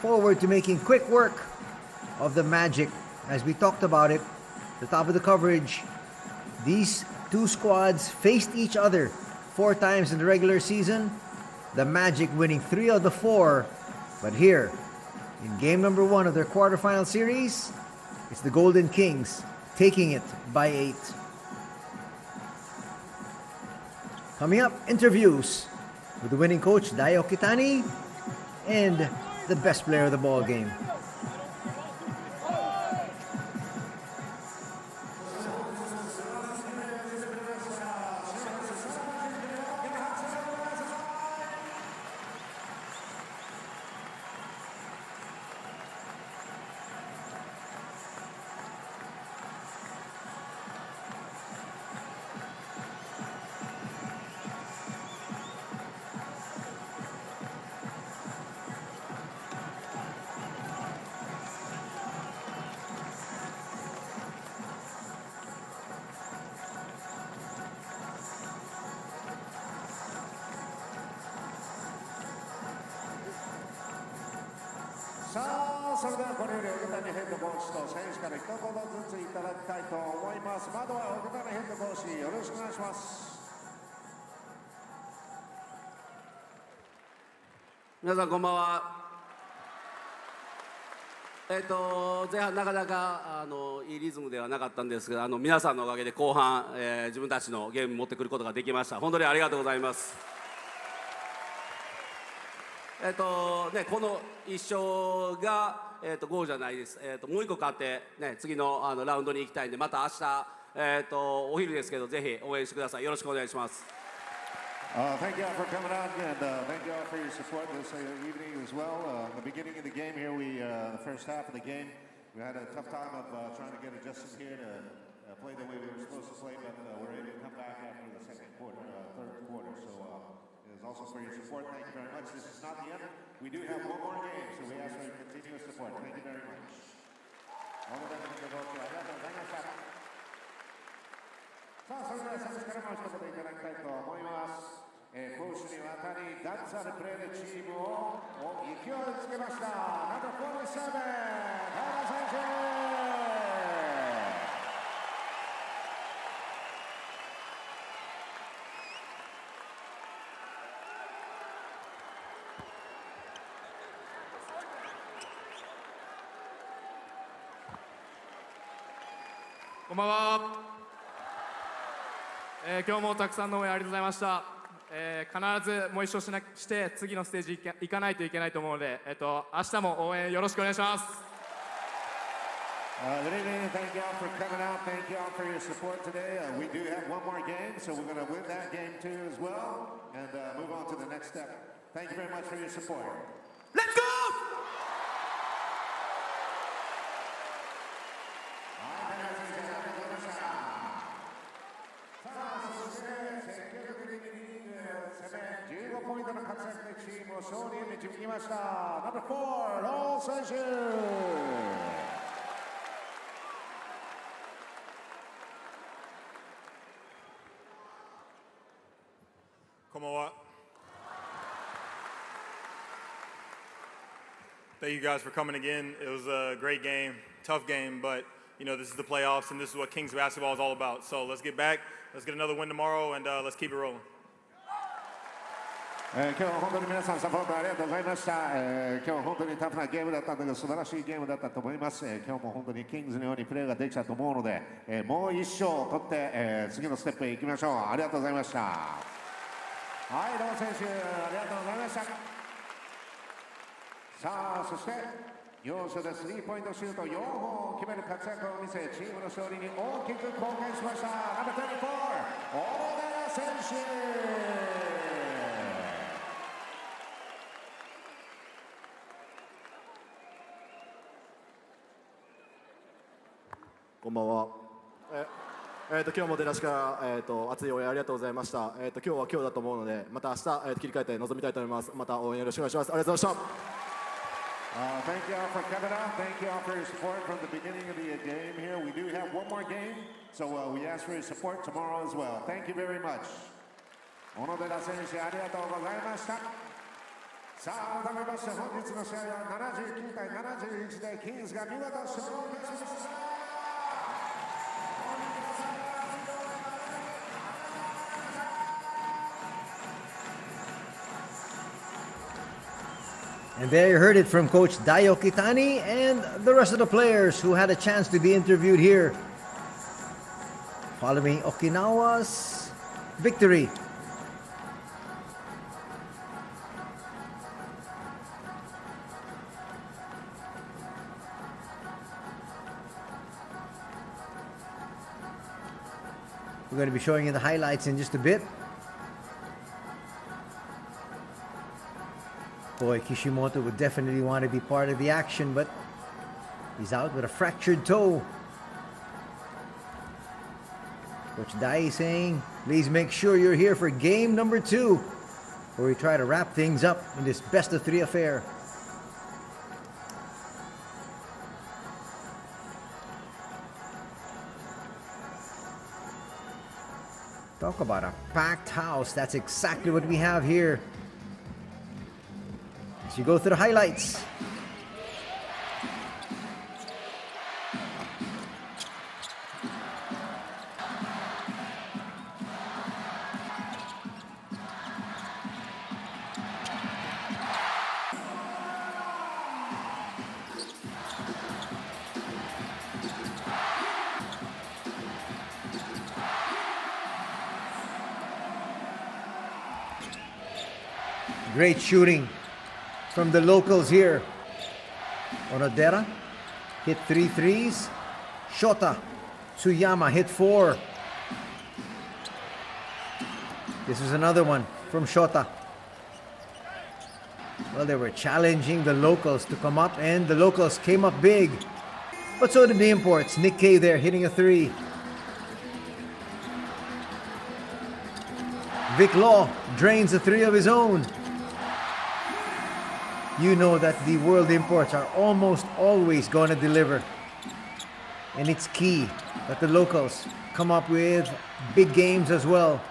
Speaker 1: forward to making quick work of the Magic. As we talked about it, the top of the coverage, these 2 squads faced each other 4 times in the regular season. The Magic winning 3 of the 4. But here, in game number 1 of their quarterfinal series, it's the Golden Kings taking it by 8. Coming up, interviews with the winning coach, Dayo Kitani, and the best player of the ball game.
Speaker 2: さあ、それではこれより奥谷ヘッドコーチと選手から一言ずついただきたいと思います。まずは奥谷ヘッドコーチ、よろしくお願いします。
Speaker 3: 皆さんこんばんは。前半なかなかいいリズムではなかったんですが、皆さんのおかげで後半、自分たちのゲーム持ってくることができました。本当にありがとうございます。この1勝が、ゴールじゃないです。もう1個勝って、次の、ラウンドに行きたいんで、また明日、お昼ですけどぜひ応援してください。よろしくお願いします。
Speaker 2: Thank you all for coming out, and thank you all for your support this evening as well. The beginning of the game here, the first half of the game, we had a tough time of trying to get adjusted here to play the way we were supposed to play, but we were able to come back after the second quarter, third quarter. So it is also for your support. Thank you very much. This is not the end. We do have one more game, so we ask for your continuous support. Thank you very much. ありがとうございました。さあ、それでは選手からも一言いただきたいと思います。攻守にわたり断さるプレーでチームを勢いつけました。ナンバー47、原選手。
Speaker 4: こんばんは。今日もたくさんの応援ありがとうございました。必ずもう一勝して次のステージ行かないといけないと思うので、明日も応援よろしくお願いします。
Speaker 2: Good evening. Thank you all for coming out. Thank you all for your support today. We do have one more game, so we're going to win that game too as well, and move on to the next step. Thank you very much for your support.
Speaker 4: Let's go!
Speaker 2: 15ポイントの活躍でチームを勝利へ導きました。ナンバー4、ロー選手。
Speaker 4: こんばんは。Thank you guys for coming again. It was a great game, tough game, but you know, this is the playoffs and this is what Kings basketball is all about. So let's get back, let's get another win tomorrow, and let's keep it rolling.
Speaker 2: 今日は本当に皆さんサポートありがとうございました。今日は本当にタフなゲームだったんだけど素晴らしいゲームだったと思います。今日も本当にキングズのようにプレーができたと思うので、もう一勝取って、次のステップへ行きましょう。ありがとうございました。はい、ロー選手ありがとうございました。さあ、そして要所でスリーポイントシュート4本を決める活躍を見せ、チームの勝利に大きく貢献しました。ナンバー24、小野寺選手。
Speaker 5: こんばんは。今日も出だしから、熱い応援ありがとうございました。今日は今日だと思うので、また明日、切り替えて臨みたいと思います。また応援よろしくお願いします。ありがとうございました。
Speaker 2: Thank you all for coming out. Thank you all for your support from the beginning of the game here. We do have one more game, so we ask for your support tomorrow as well. Thank you very much. 小野寺選手ありがとうございました。さあ、改めまして本日の試合は79対71でキングスが見事勝利いたしました。
Speaker 1: And there you heard it from Coach Dayo Kitani and the rest of the players who had a chance to be interviewed here following Okinawa's victory. We're going to be showing you the highlights in just a bit. Boy, Kishimoto would definitely want to be part of the action, but he's out with a fractured toe. Coach Dai saying, please make sure you're here for game number 2, where we try to wrap things up in this best-of-3 affair. Talk about a packed house. That's exactly what we have here. As you go through the highlights. Great shooting from the locals here. Onodera hit 3 threes. Shota Tsuyama hit 4. This is another one from Shota. Well, they were challenging the locals to come up, and the locals came up big. But so did the imports. Nick K there hitting a 3. Vic Law drains a 3 of his own. You know that the world imports are almost always going to deliver. And it's key that the locals come up with big games as well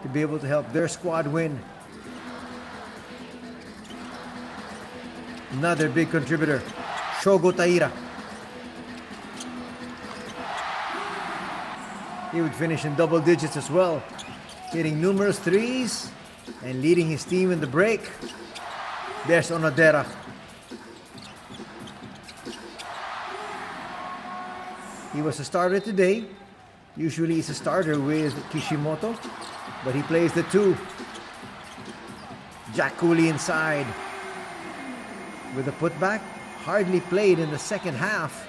Speaker 1: to be able to help their squad win. Another big contributor, Shogo Taira. He would finish in double digits as well, hitting numerous 3s and leading his team in the break. There's Onodera. He was a starter today. Usually he's a starter with Kishimoto, but he plays the 2. Jack Cooley inside with a putback. Hardly played in the second half,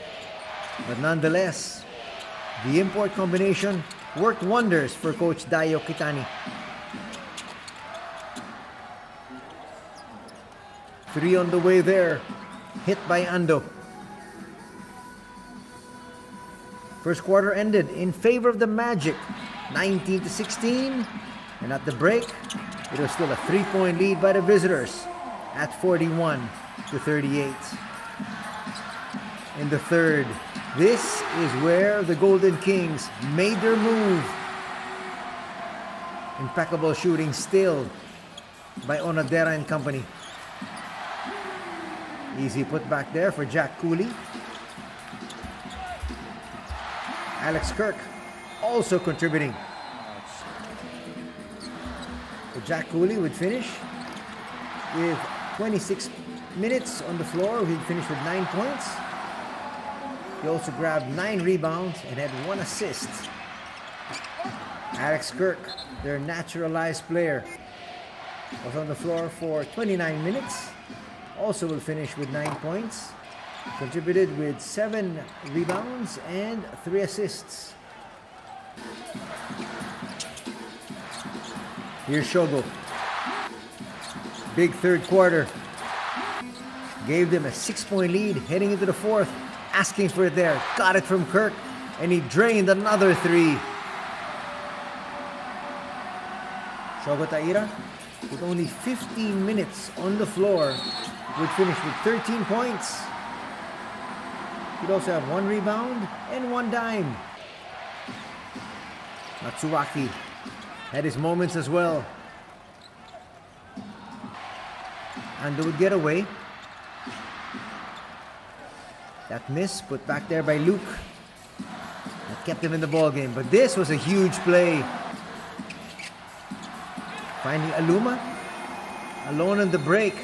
Speaker 1: but nonetheless, the import combination worked wonders for Coach Dayo Kitani. 3 on the way there, hit by Ando. First quarter ended in favor of the Magic, 19-16, and at the break, it was still a 3-point lead by the visitors at 41-38. In the third, this is where the Golden Kings made their move. Impeccable shooting still by Onodera and company. Easy put back there for Jack Cooley. Alex Kirk also contributing. So Jack Cooley would finish with 26 minutes on the floor. He'd finish with 9 points. He also grabbed 9 rebounds and had 1 assist. Alex Kirk, their naturalized player, was on the floor for 29 minutes. Also will finish with 9 points. Contributed with 7 rebounds and 3 assists. Here's Shogo. Big third quarter. Gave them a 6-point lead heading into the fourth. Asking for it there. Got it from Kirk. And he drained another 3. Shogo Taira, with only 15 minutes on the floor, would finish with 13 points. He'd also have 1 rebound and 1 dime. Matsuwaki had his moments as well. Ando would get away. That miss put back there by Luke. That kept him in the ball game. But this was a huge play. Finding Aluma alone in the break.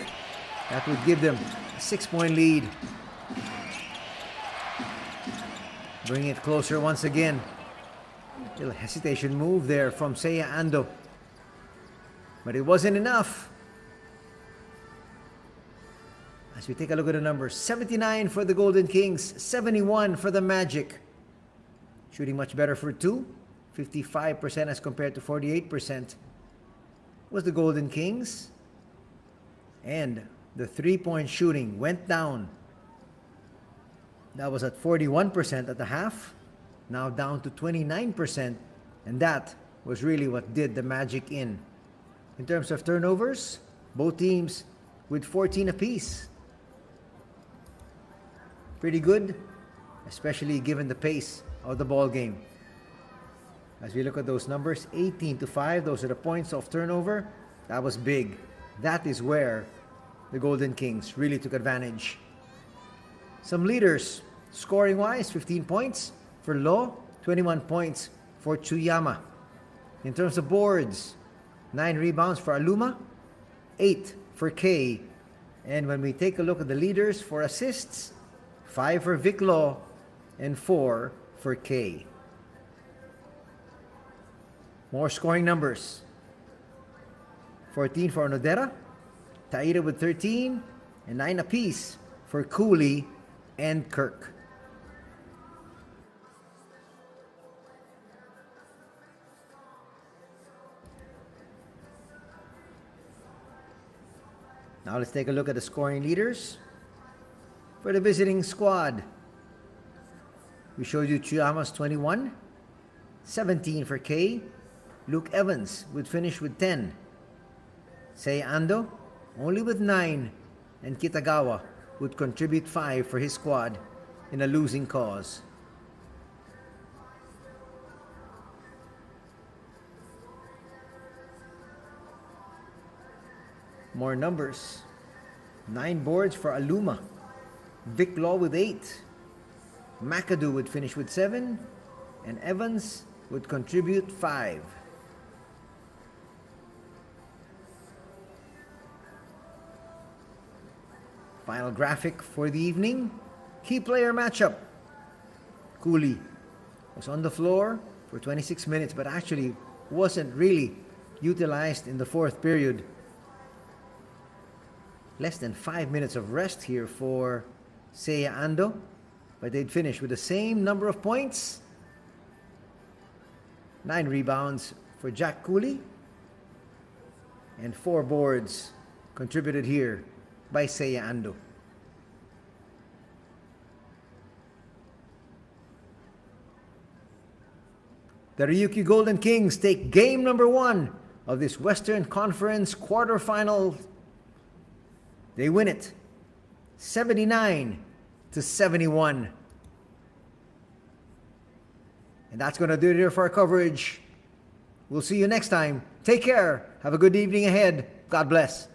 Speaker 1: That would give them a 6-point lead. Bring it closer once again. Little hesitation move there from Seiya Ando. But it wasn't enough. As we take a look at the numbers, 79 for the Golden Kings, 71 for the Magic. Shooting much better for 2, 55% as compared to 48% was the Golden Kings. And the 3-point shooting went down. That was at 41% at the half, now down to 29%, and that was really what did the Magic in. In terms of turnovers, both teams with 14 apiece. Pretty good, especially given the pace of the ball game. As we look at those numbers, 18-5, those are the points of turnover. That was big. That is where the Golden Kings really took advantage. Some leaders, scoring-wise, 15 points for Lo, 21 points for Tsuyama. In terms of boards, 9 rebounds for Aluma, 8 for K. And when we take a look at the leaders for assists, 5 for Vic Lo and 4 for K. More scoring numbers. 14 for Onodera, Taira with 13, and 9 apiece for Cooley and Kirk. Now let's take a look at the scoring leaders for the visiting squad. We showed you Chuyama's 21, 17 for Kay. Luke Evans would finish with 10. Sei Ando only with 9, and Kitagawa would contribute 5 for his squad in a losing cause. More numbers. 9 boards for Aluma. Vic Law with 8. McAdoo would finish with 7, and Evans would contribute 5. Final graphic for the evening. Key player matchup. Cooley was on the floor for 26 minutes, but actually wasn't really utilized in the fourth period. Less than 5 minutes of rest here for Seiya Ando, but they'd finish with the same number of points. 9 rebounds for Jack Cooley, and 4 boards contributed here by Seiya Ando. The Ryukyu Golden Kings take game number 1 of this Western Conference quarterfinal. They win it 79-71. And that's going to do it here for our coverage. We'll see you next time. Take care. Have a good evening ahead. God bless.